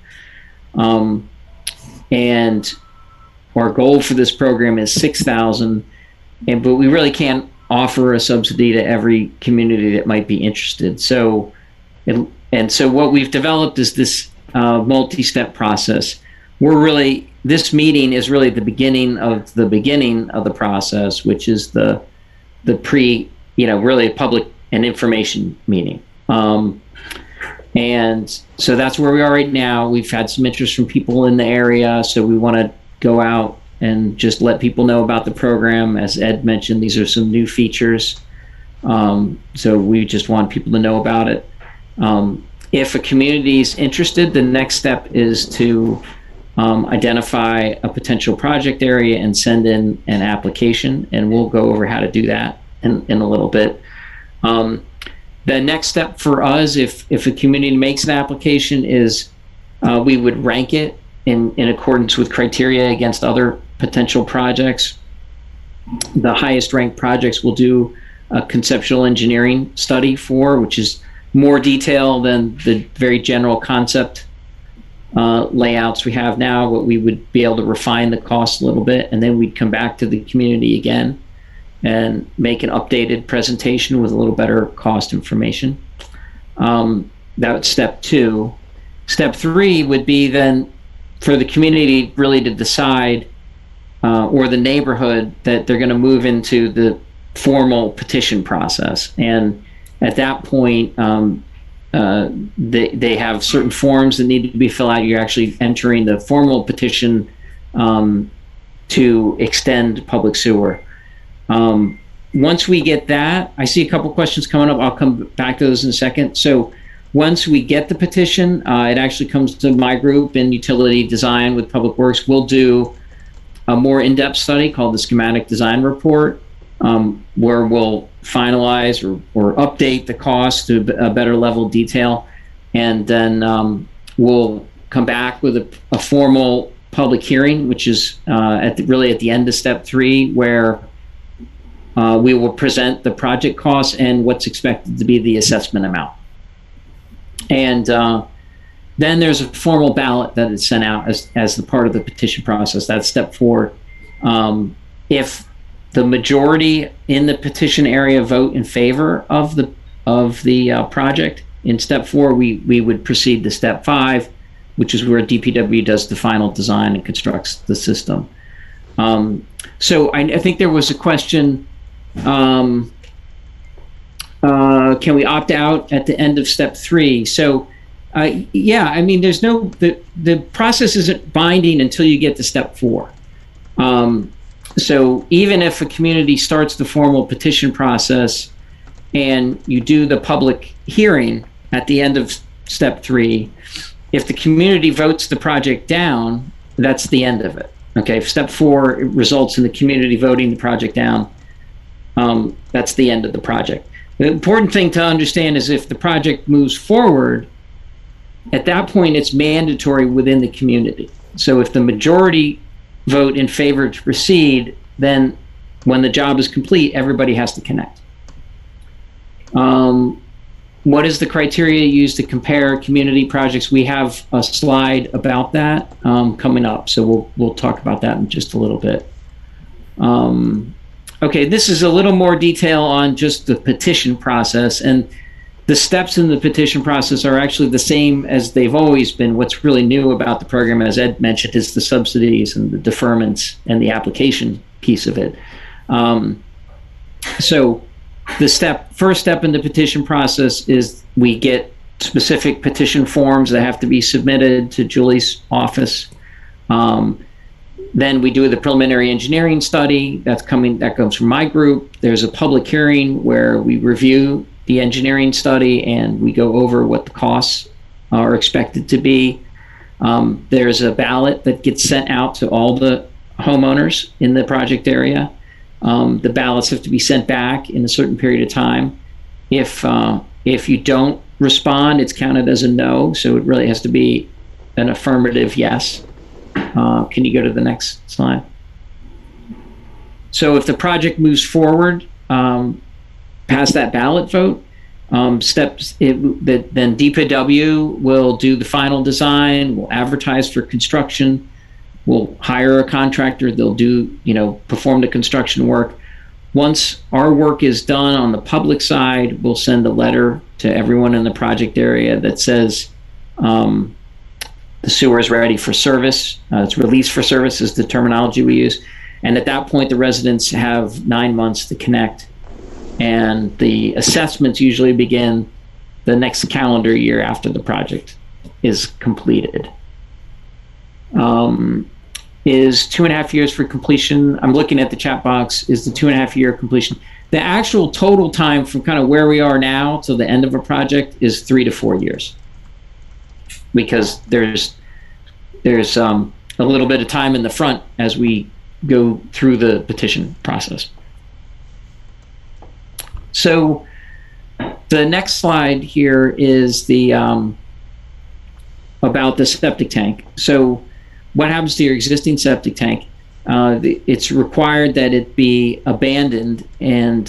And our goal for this program is 6,000. But we really can't offer a subsidy to every community that might be interested. So, so what we've developed is this multi-step process. This meeting is really the beginning of the process, which is the really a public and information meeting. And so that's where we are right now. We've had some interest from people in the area, so we want to go out and just let people know about the program. As Ed mentioned, these are some new features. So we just want people to know about it. If a community is interested, the next step is to identify a potential project area and send in an application, and we'll go over how to do that in a little bit. The next step for us, if a community makes an application, is we would rank it in accordance with criteria against other potential projects. The highest ranked projects will do a conceptual engineering study for, which is more detail than the very general concept layouts we have now. But we would be able to refine the cost a little bit, and then we'd come back to the community again and make an updated presentation with a little better cost information. That's step 2. Step 3 would be then for the community really to decide, or the neighborhood, that they're going to move into the formal petition process. And at that point, they have certain forms that need to be filled out. You're actually entering the formal petition to extend public sewer. Once we get that, I see a couple questions coming up. I'll come back to those in a second. So once we get the petition, it actually comes to my group in utility design with Public Works. We'll do a more in-depth study called the schematic design report, where we'll finalize or update the cost to a better level of detail. And then we'll come back with a formal public hearing, which is really at the end of step 3, where we will present the project costs and what's expected to be the assessment amount. And then there's a formal ballot that is sent out as the part of the petition process. That's step 4. If the majority in the petition area vote in favor of the project, in step 4, we would proceed to step 5, which is where DPW does the final design and constructs the system. So I think there was a question, can we opt out at the end of step 3? So yeah, I mean, there's the process isn't binding until you get to step 4. So even if a community starts the formal petition process and you do the public hearing at the end of step 3, if the community votes the project down, that's the end of it. Okay, if step 4 results in the community voting the project down, that's the end of the project. The important thing to understand is if the project moves forward, at that point it's mandatory within the community. So if the majority vote in favor to proceed, then when the job is complete, everybody has to connect. What is the criteria used to compare community projects? We have a slide about that coming up, so we'll talk about that in just a little bit. Okay, this is a little more detail on just the petition process, and the steps in the petition process are actually the same as they've always been. What's really new about the program, as Ed mentioned, is the subsidies and the deferments and the application piece of it. So the first step in the petition process is we get specific petition forms that have to be submitted to Julie's office. Then we do the preliminary engineering study that comes from my group. There's a public hearing where we review the engineering study and we go over what the costs are expected to be. There's a ballot that gets sent out to all the homeowners in the project area. The ballots have to be sent back in a certain period of time. If you don't respond, it's counted as a no. So it really has to be an affirmative yes. Can you go to the next slide? So if the project moves forward past that ballot vote, then DPW will do the final design, will advertise for construction, will hire a contractor, they'll perform the construction work. Once our work is done on the public side, we'll send a letter to everyone in the project area that says the sewer is ready for service. It's released for service is the terminology we use. And at that point, the residents have 9 months to connect. And the assessments usually begin the next calendar year after the project is completed. Is 2.5 years for completion? I'm looking at the chat box. Is the 2.5 year completion? The actual total time from kind of where we are now to the end of a project is 3 to 4 years, because there's a little bit of time in the front as we go through the petition process. So the next slide here is the about the septic tank. So what happens to your existing septic tank? It's required that it be abandoned, and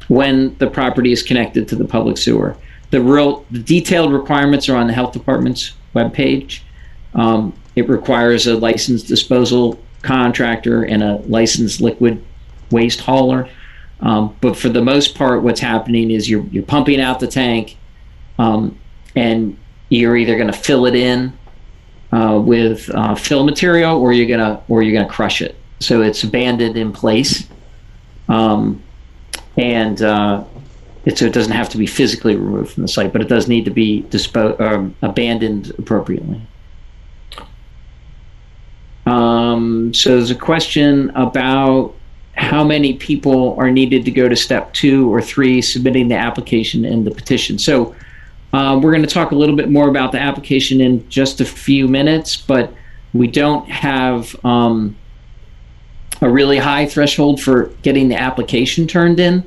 when the property is connected to the public sewer. The detailed requirements are on the health department's webpage. It requires a licensed disposal contractor and a licensed liquid waste hauler. But for the most part, what's happening is you're pumping out the tank, and you're either going to fill it in with fill material, or you're gonna crush it. So it's abandoned in place, so it doesn't have to be physically removed from the site, but it does need to be abandoned appropriately. So there's a question about how many people are needed to go to step 2 or 3, submitting the application and the petition. So we're going to talk a little bit more about the application in just a few minutes, but we don't have a really high threshold for getting the application turned in.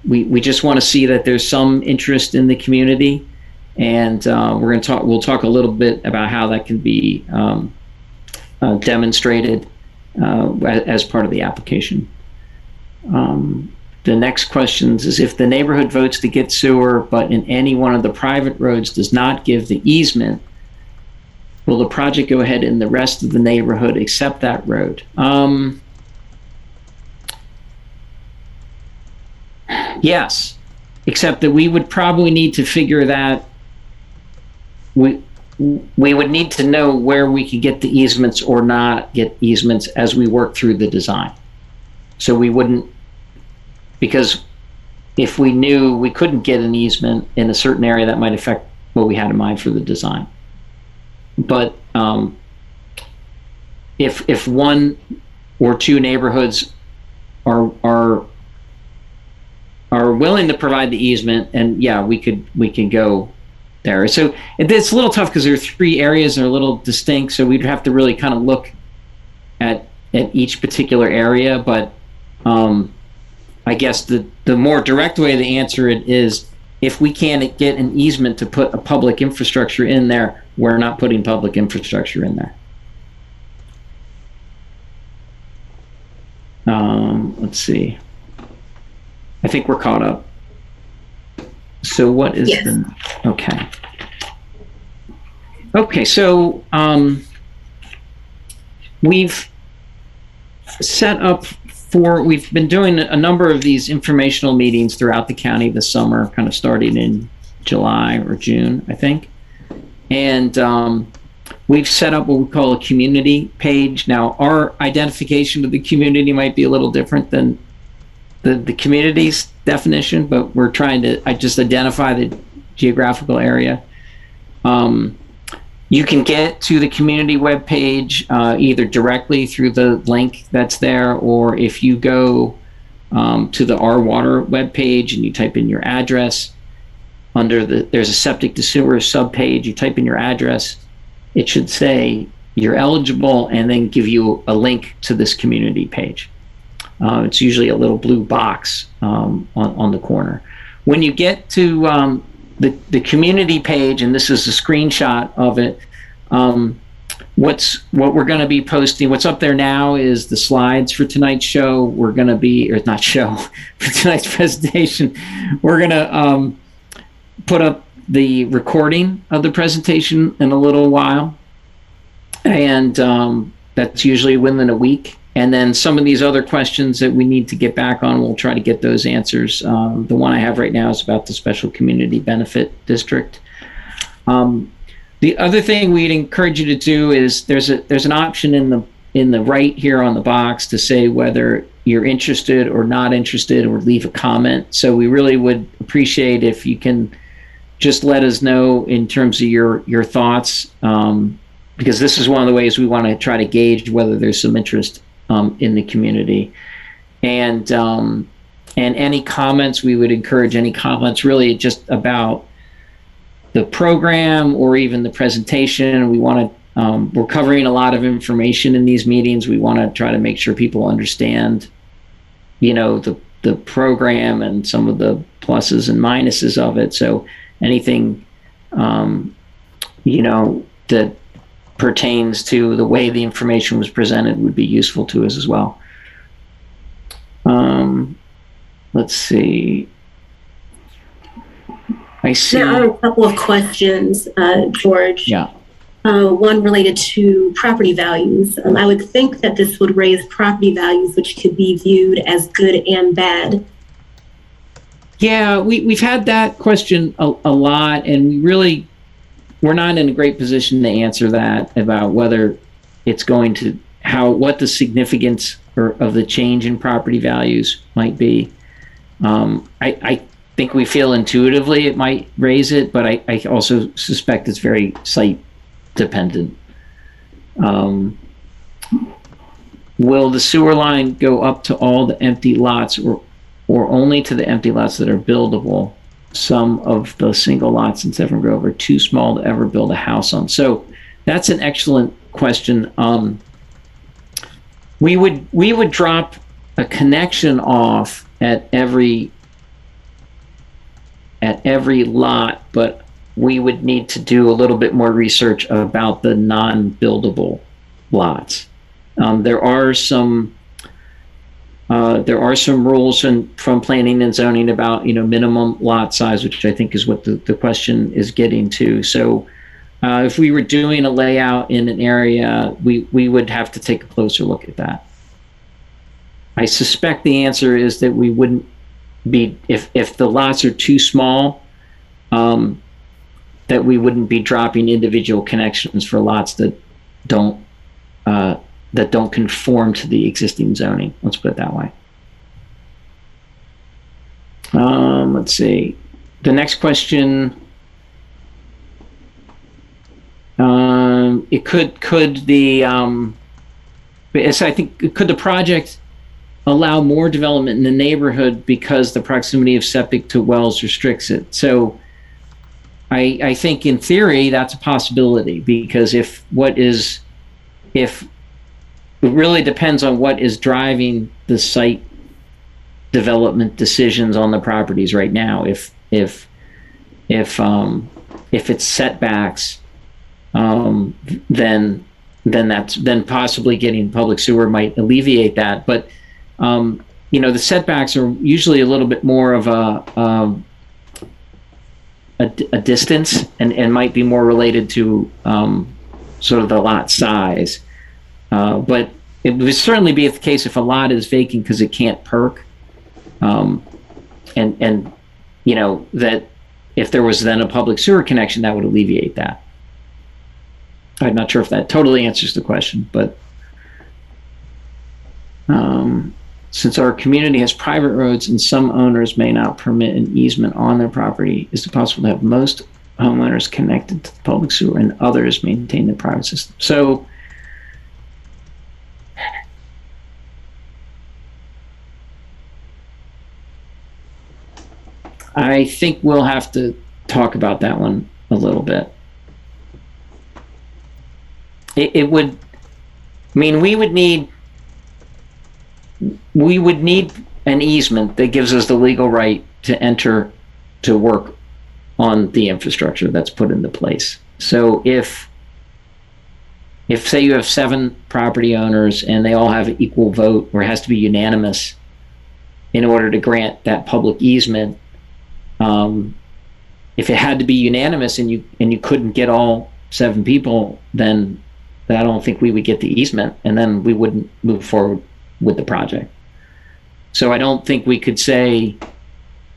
We just want to see that there's some interest in the community, and we'll talk a little bit about how that can be demonstrated as part of the application. The next question is, if the neighborhood votes to get sewer, but in any one of the private roads does not give the easement, will the project go ahead and the rest of the neighborhood accept that road? Yes, except that we would probably need to figure that we would need to know where we could get the easements or not get easements as we work through the design. So we wouldn't, because if we knew we couldn't get an easement in a certain area, that might affect what we had in mind for the design. But if one or two neighborhoods are willing to provide the easement, and yeah, we can go there. So it's a little tough because there are 3 areas that are a little distinct, so we'd have to really kind of look at each particular area. But I guess the more direct way to answer it is, if we can't get an easement to put a public infrastructure in there, we're not putting public infrastructure in there. Let's see. I think we're caught up. So what is Yes. Okay, so we've set up we've been doing a number of these informational meetings throughout the county this summer, kind of starting in July or June, I think. And we've set up what we call a community page. Now, our identification of the community might be a little different than the community's definition, but we're trying to just identify the geographical area. You can get to the community webpage either directly through the link that's there, or if you go to the Our Water webpage and you type in your address, there's a septic to sewer subpage, you type in your address, it should say you're eligible and then give you a link to this community page. It's usually a little blue box on the corner. When you get to the community page, and this is a screenshot of it. What we're going to be posting, what's up there now is the slides for tonight's show. We're going to be, or not show, for tonight's presentation. We're going to put up the recording of the presentation in a little while. And that's usually within a week. And then some of these other questions that we need to get back on, we'll try to get those answers. The one I have right now is about the Special Community Benefit District. The other thing we'd encourage you to do is there's an option in the right here on the box to say whether you're interested or not interested, or leave a comment. So we really would appreciate if you can just let us know in terms of your thoughts, because this is one of the ways we want to try to gauge whether there's some interest in the community. And any comments, we would encourage any comments really just about the program or even the presentation. We want to, we're covering a lot of information in these meetings. We want to try to make sure people understand, the program and some of the pluses and minuses of it. So anything, that pertains to the way the information was presented would be useful to us as well. Let's see. I see. There are a couple of questions, George. Yeah. One related to property values. I would think that this would raise property values, which could be viewed as good and bad. Yeah, we've had that question a lot, and we're not in a great position to answer that about whether it's going to, what the significance of the change in property values might be. I think we feel intuitively it might raise it, but I also suspect it's very site dependent. Will the sewer line go up to all the empty lots or only to the empty lots that are buildable? Some of the single lots in Severn Grove are too small to ever build a house on. So that's an excellent question. We would drop a connection off at every lot, but we would need to do a little bit more research about the non-buildable lots. There are some rules from planning and zoning about minimum lot size, which I think is what the question is getting to. So if we were doing a layout in an area, we would have to take a closer look at that. I suspect the answer is that we wouldn't be, if the lots are too small, that we wouldn't be dropping individual connections for lots that don't conform to the existing zoning. Let's put it that way. Let's see. The next question. Could the project allow more development in the neighborhood because the proximity of septic to wells restricts it? So I think in theory that's a possibility, because it really depends on what is driving the site development decisions on the properties right now. If it's setbacks, then possibly getting public sewer might alleviate that. But the setbacks are usually a little bit more of a distance and might be more related to sort of the lot size. But it would certainly be the case if a lot is vacant because it can't perk. That if there was then a public sewer connection, that would alleviate that. I'm not sure if that totally answers the question, but since our community has private roads and some owners may not permit an easement on their property, is it possible to have most homeowners connected to the public sewer and others maintain the private system? So I think we'll have to talk about that one a little bit. We would need an easement that gives us the legal right to enter to work on the infrastructure that's put into place. So if say you have 7 property owners and they all have an equal vote, or it has to be unanimous in order to grant that public easement, if it had to be unanimous and you couldn't get all 7 people, then I don't think we would get the easement, and then we wouldn't move forward with the project. So I don't think we could say,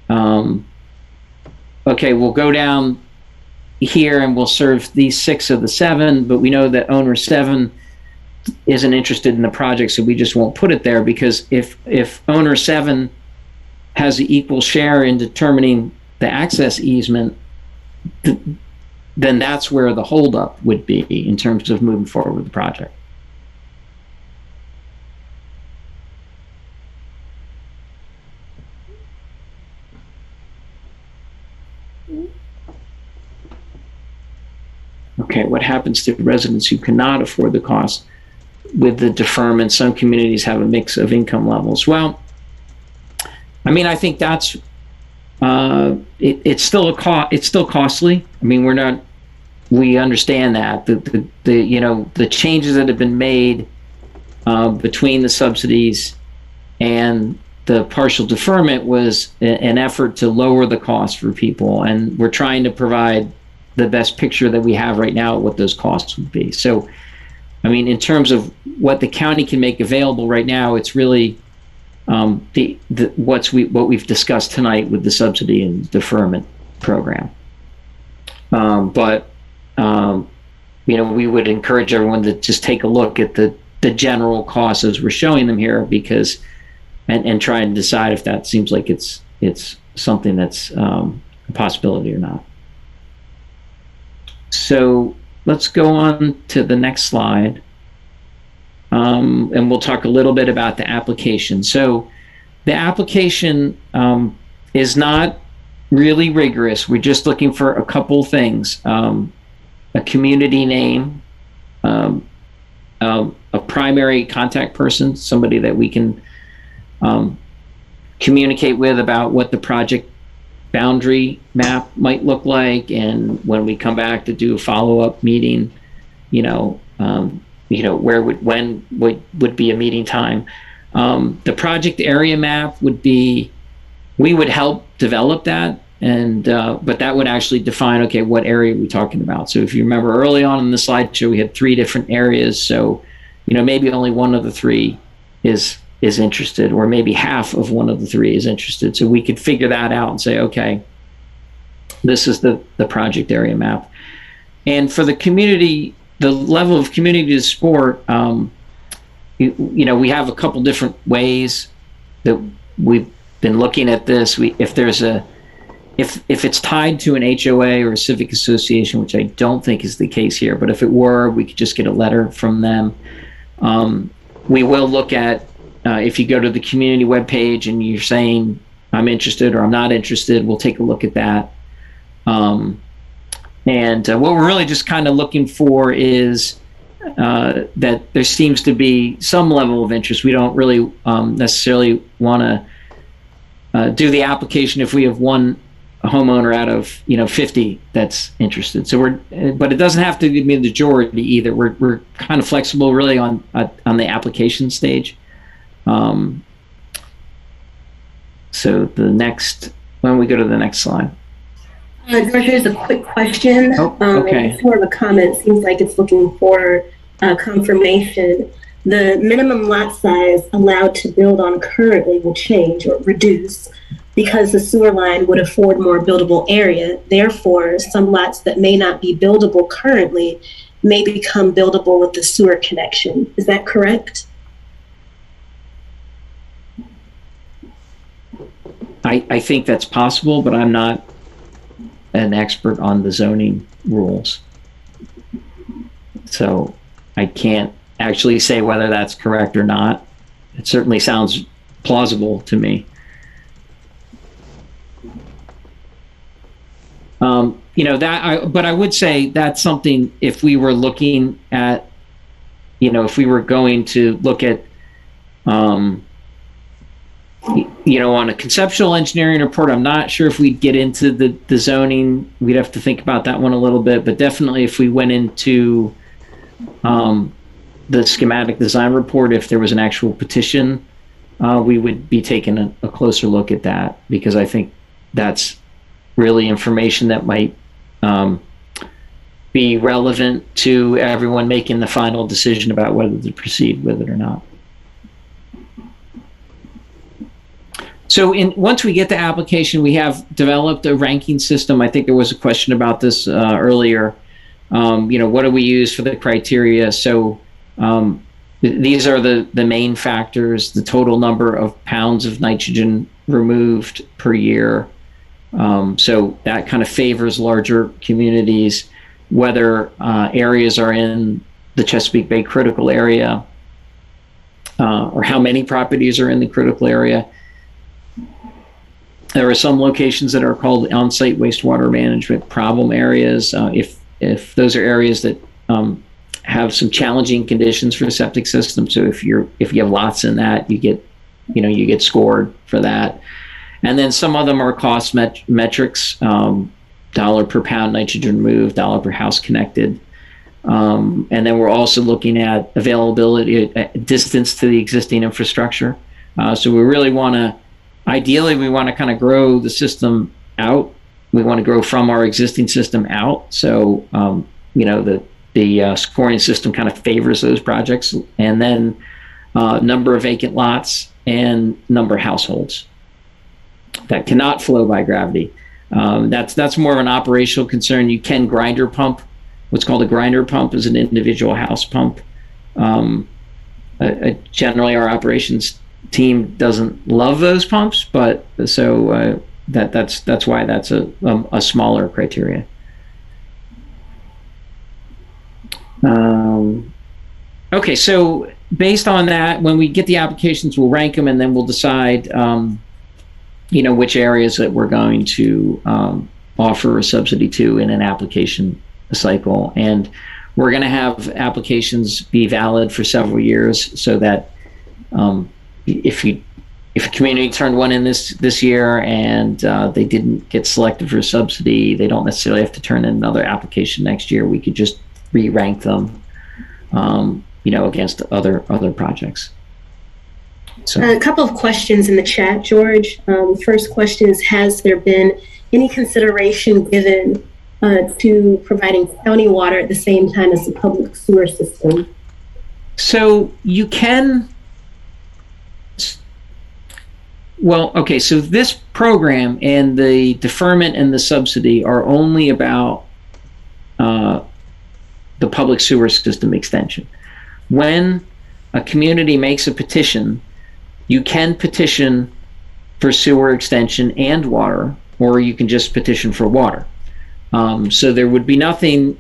okay, we'll go down here and we'll serve these 6 of the 7, but we know that owner 7 isn't interested in the project, so we just won't put it there, because if owner 7 has an equal share in determining the access easement, then that's where the holdup would be in terms of moving forward with the project. Okay, what happens to residents who cannot afford the cost with the deferment? Some communities have a mix of income levels. Well, I mean, I think that's it's still it's still costly. I mean, we understand that the changes that have been made between the subsidies and the partial deferment was an effort to lower the cost for people, and we're trying to provide the best picture that we have right now of what those costs would be. So, I mean, in terms of what the county can make available right now, it's really what we've discussed tonight with the subsidy and deferment program. But we would encourage everyone to just take a look at the general costs as we're showing them here, because and try and decide if that seems like it's something that's a possibility or not. So let's go on to the next slide. And we'll talk a little bit about the application. So the application is not really rigorous. We're just looking for a couple things. A community name, a primary contact person, somebody that we can communicate with about what the project boundary map might look like, and when we come back to do a follow-up meeting, when would be a meeting time. The project area map would be, we would help develop that, and but that would actually define, okay, what area are we talking about? So if you remember early on in the slideshow, we had 3 different areas. So, maybe only one of the 3 is interested, or maybe half of one of the 3 is interested. So we could figure that out and say, okay, this is the project area map. And for the community, the level of community support, we have a couple different ways that we've been looking at this. If it's tied to an HOA or a civic association, which I don't think is the case here, but if it were, we could just get a letter from them. We will look at, if you go to the community webpage and you're saying, I'm interested or I'm not interested, we'll take a look at that. And what we're really just kind of looking for is that there seems to be some level of interest. We don't really necessarily want to do the application if we have one homeowner out of 50 that's interested. So but it doesn't have to be the majority either. We're kind of flexible really on the application stage. So why don't we go to the next slide? George, here's a quick question. Okay. It's more of a comment. Seems like it's looking for confirmation. The minimum lot size allowed to build on currently will change or reduce because the sewer line would afford more buildable area. Therefore, some lots that may not be buildable currently may become buildable with the sewer connection. Is that correct? I think that's possible, but I'm not an expert on the zoning rules. So I can't actually say whether that's correct or not. It certainly sounds plausible to me. But I would say that's something, if we were looking at, if we were going to look at On a conceptual engineering report, I'm not sure if we'd get into the zoning. We'd have to think about that one a little bit, but definitely if we went into the schematic design report, if there was an actual petition, we would be taking a closer look at that, because I think that's really information that might be relevant to everyone making the final decision about whether to proceed with it or not. So once we get the application, we have developed a ranking system. I think there was a question about this earlier. What do we use for the criteria? So these are the main factors: the total number of pounds of nitrogen removed per year. So that kind of favors larger communities, whether areas are in the Chesapeake Bay critical area, or how many properties are in the critical area. There are some locations that are called on-site wastewater management problem areas. If those are areas that have some challenging conditions for the septic system, so if you have lots in that, you get scored for that. And then some of them are cost metrics: dollar per pound nitrogen removed, dollar per house connected. And then we're also looking at availability, distance to the existing infrastructure. So we really want to. Ideally, we want to kind of grow the system out. We want to grow from our existing system out. So, the scoring system kind of favors those projects. And then number of vacant lots and number of households that cannot flow by gravity. That's more of an operational concern. You can grinder pump. What's called a grinder pump is an individual house pump. Generally, our operations team doesn't love those pumps, but so that's why that's a smaller criteria. Okay, so based on that, when we get the applications, we'll rank them, and then we'll decide which areas that we're going to offer a subsidy to in an application cycle. And we're going to have applications be valid for several years, so that if a community turned one in this year and they didn't get selected for a subsidy, they don't necessarily have to turn in another application next year. We could just re-rank them, against other projects. So a couple of questions in the chat, George. First question is: has there been any consideration given to providing county water at the same time as the public sewer system? So you can. Well, okay, so this program and the deferment and the subsidy are only about the public sewer system extension. When a community makes a petition, you can petition for sewer extension and water, or you can just petition for water. So there would be nothing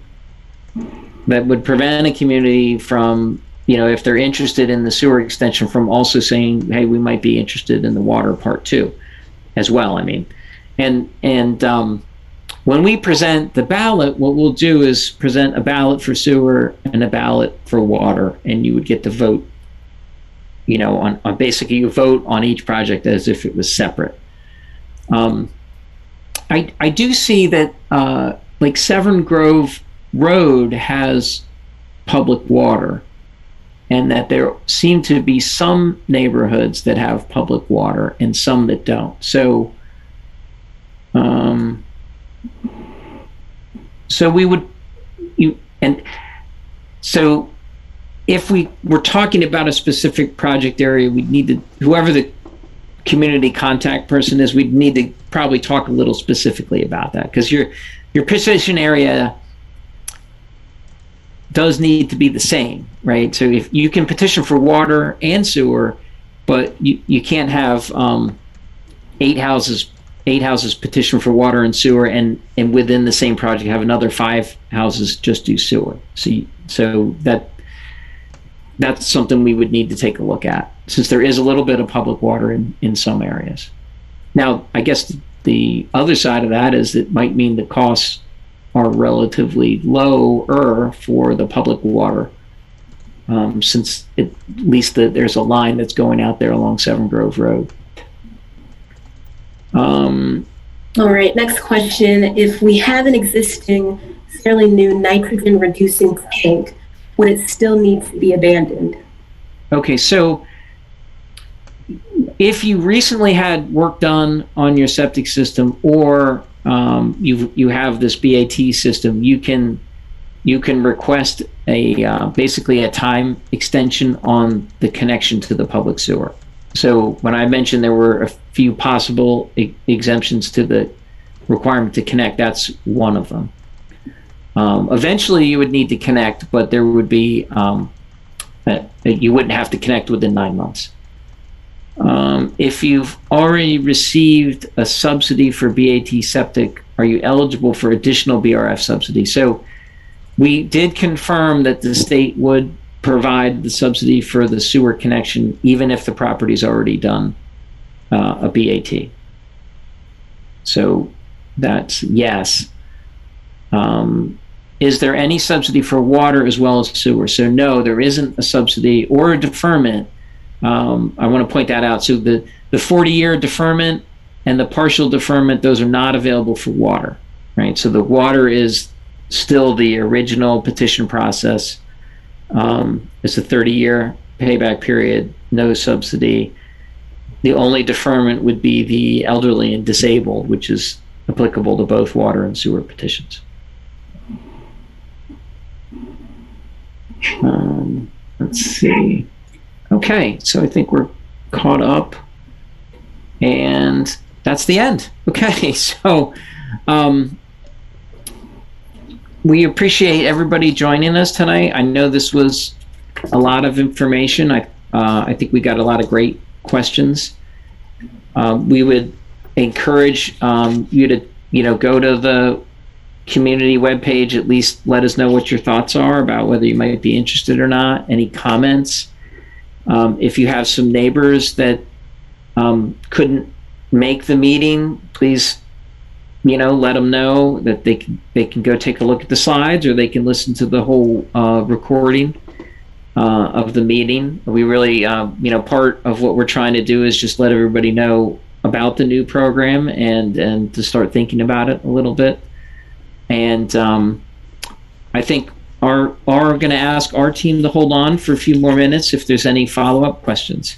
that would prevent a community from, if they're interested in the sewer extension, from also saying, hey, we might be interested in the water part too, as well. And when we present the ballot, what we'll do is present a ballot for sewer and a ballot for water, and you would get to vote, on basically you vote on each project as if it was separate. I do see that like Severn Grove Road has public water, and that there seem to be some neighborhoods that have public water and some that don't. So so if we were talking about a specific project area, we'd need to, whoever the community contact person is, we'd need to probably talk a little specifically about that, because your petition area does need to be the same, right? So if you can petition for water and sewer, but you can't have eight houses petition for water and sewer, and within the same project have another 5 houses just do sewer. So that's something we would need to take a look at, since there is a little bit of public water in some areas. Now, I guess the other side of that is it might mean the costs are relatively lower for the public water, since at least there's a line that's going out there along Severn Grove Road. All right, next question. If we have an existing fairly new nitrogen reducing tank, would it still need to be abandoned? Okay, so if you recently had work done on your septic system, or you have this BAT system, you can request basically a time extension on the connection to the public sewer. So when I mentioned there were a few possible exemptions to the requirement to connect, that's one of them. Eventually you would need to connect, but there would be you wouldn't have to connect within 9 months. If you've already received a subsidy for BAT septic, are you eligible for additional BRF subsidy? So we did confirm that the state would provide the subsidy for the sewer connection, even if the property's already done a BAT. So that's yes. Is there any subsidy for water as well as sewer? So no, there isn't a subsidy or a deferment. I want to point that out. So the 40-year deferment and the partial deferment, those are not available for water, right? So the water is still the original petition process. It's a 30-year payback period, no subsidy. The only deferment would be the elderly and disabled, which is applicable to both water and sewer petitions. Let's see. Okay, so I think we're caught up, and that's the end. Okay, so we appreciate everybody joining us tonight. I know this was a lot of information. I think we got a lot of great questions. We would encourage you to go to the community webpage, at least let us know what your thoughts are about whether you might be interested or not. Any comments? If you have some neighbors that couldn't make the meeting, please, let them know that they can go take a look at the slides, or they can listen to the whole recording of the meeting. We really, part of what we're trying to do is just let everybody know about the new program and to start thinking about it a little bit. And I think are going to ask our team to hold on for a few more minutes if there's any follow-up questions.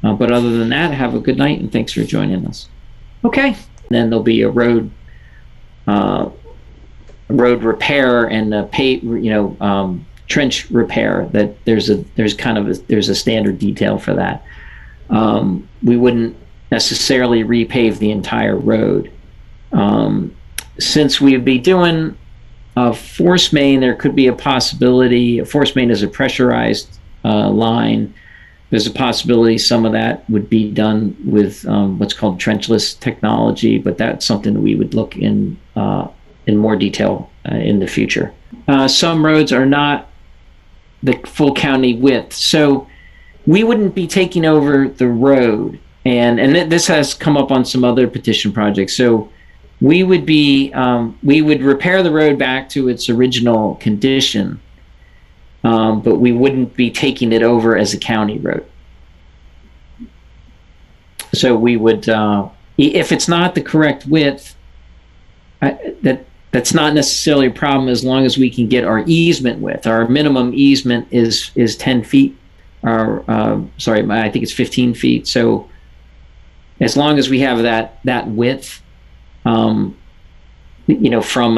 But other than that, have a good night and thanks for joining us. Okay. Then there'll be a road repair and a trench repair. That there's a standard detail for that. We wouldn't necessarily repave the entire road. Since we'd be doing a force main, there could be a possibility. A force main is a pressurized line. There's a possibility some of that would be done with what's called trenchless technology, but that's something that we would look in more detail in the future. Some roads are not the full county width, so we wouldn't be taking over the road. And this has come up on some other petition projects. So we would repair the road back to its original condition, but we wouldn't be taking it over as a county road. So we would, if it's not the correct width, that's not necessarily a problem as long as we can get our easement width. Our minimum easement is 10 feet. I think it's 15 feet. So as long as we have that width, from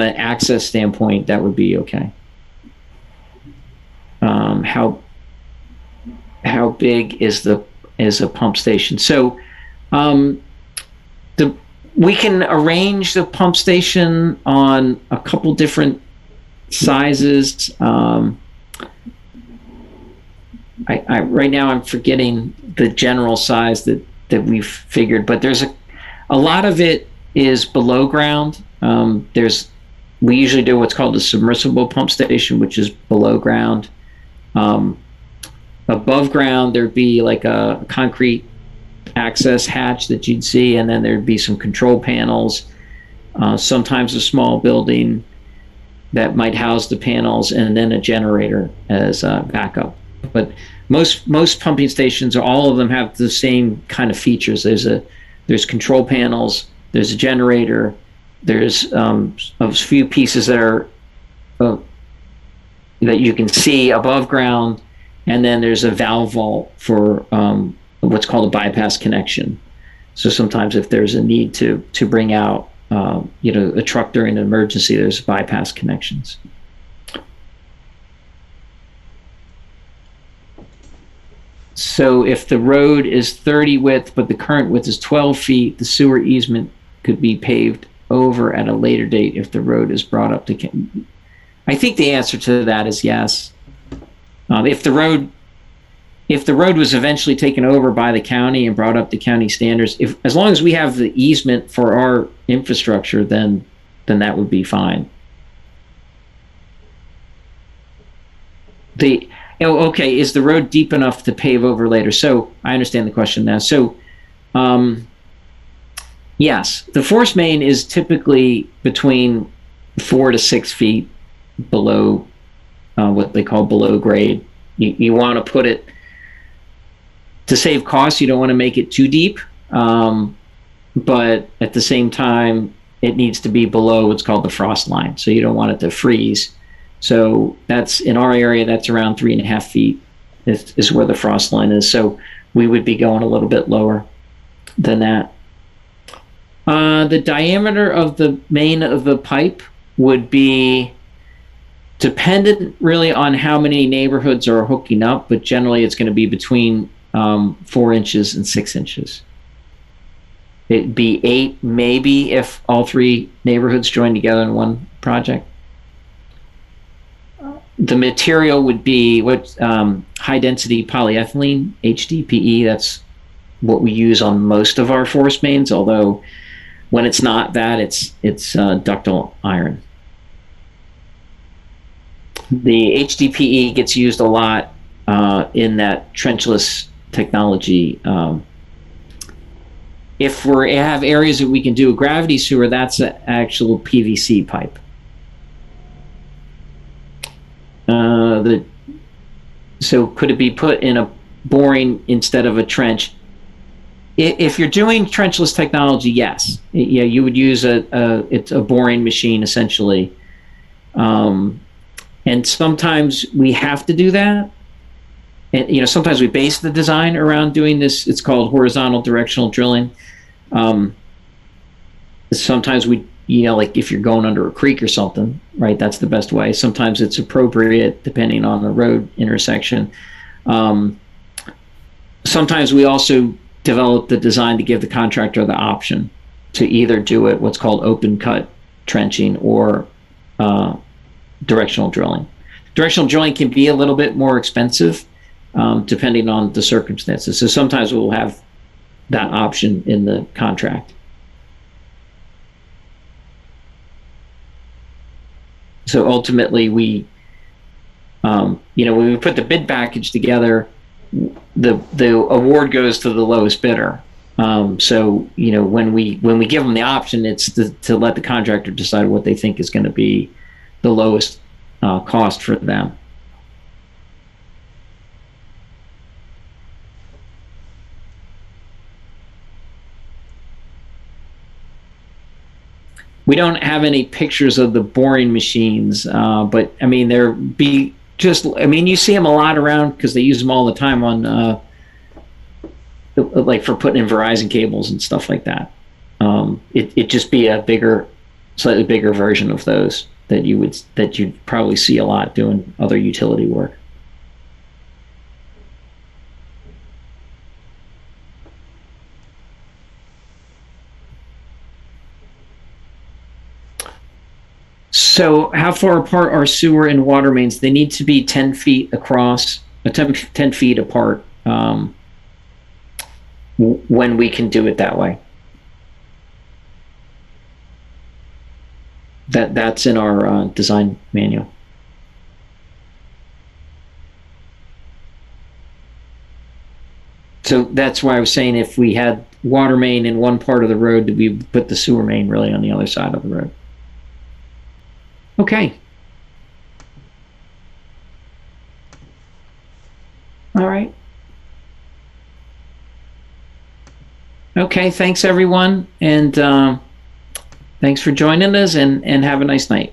an access standpoint, that would be okay. How big is a pump station? So we can arrange the pump station on a couple different sizes. Right now I'm forgetting the general size that we've figured, but there's a lot of it is below ground. We usually do what's called a submersible pump station, which is below ground. Above ground, there'd be like a concrete access hatch that you'd see, and then there'd be some control panels, sometimes a small building that might house the panels, and then a generator as backup. But most pumping stations, all of them have the same kind of features. There's there's control panels, there's a generator, there's a few pieces that are that you can see above ground, and then there's a valve vault for what's called a bypass connection. So sometimes if there's a need to bring out a truck during an emergency, there's bypass connections. So if the road is 30 width, but the current width is 12 feet, the sewer easement could be paved over at a later date if the road is brought up to. I think the answer to that is yes. If the road was eventually taken over by the county and brought up to county standards, as long as we have the easement for our infrastructure, then that would be fine. Okay, is the road deep enough to pave over later? So I understand the question now. So yes, the force main is typically between 4 to 6 feet below what they call below grade. You want to put it, to save costs, you don't want to make it too deep, but at the same time, it needs to be below what's called the frost line. So you don't want it to freeze. So that's, in our area, that's around 3.5 feet is where the frost line is. So we would be going a little bit lower than that. The diameter of the main of the pipe would be dependent really on how many neighborhoods are hooking up, but generally it's going to be between 4 inches and 6 inches. It'd be 8 maybe if all 3 neighborhoods join together in one project. The material would be what high density polyethylene, HDPE. That's what we use on most of our force mains, although when it's not that, it's ductile iron. The HDPE gets used a lot in that trenchless technology. If we have areas that we can do a gravity sewer, that's an actual PVC pipe. So could it be put in a boring instead of a trench? If you're doing trenchless technology, yes. Yeah, you would use it's a boring machine essentially. And sometimes we have to do that. And sometimes we base the design around doing this. It's called horizontal directional drilling. Sometimes we, like if you're going under a creek or something, right? That's the best way. Sometimes it's appropriate depending on the road intersection. Sometimes we also develop the design to give the contractor the option to either do it what's called open cut trenching or directional drilling. Directional drilling can be a little bit more expensive depending on the circumstances. So sometimes we'll have that option in the contract. So ultimately, when we put the bid package together, the award goes to the lowest bidder. So when we give them the option, it's to let the contractor decide what they think is going to be the lowest cost for them. We don't have any pictures of the boring machines, but I mean, you see them a lot around because they use them all the time on, like for putting in Verizon cables and stuff like that. It'd just be a slightly bigger version of those that you'd probably see a lot doing other utility work. So how far apart are sewer and water mains? They need to be 10 feet across, 10 feet apart when we can do it that way. That's in our design manual. So that's why I was saying if we had water main in one part of the road, we put the sewer main really on the other side of the road. Okay. All right. Okay, thanks everyone, and thanks for joining us, and have a nice night.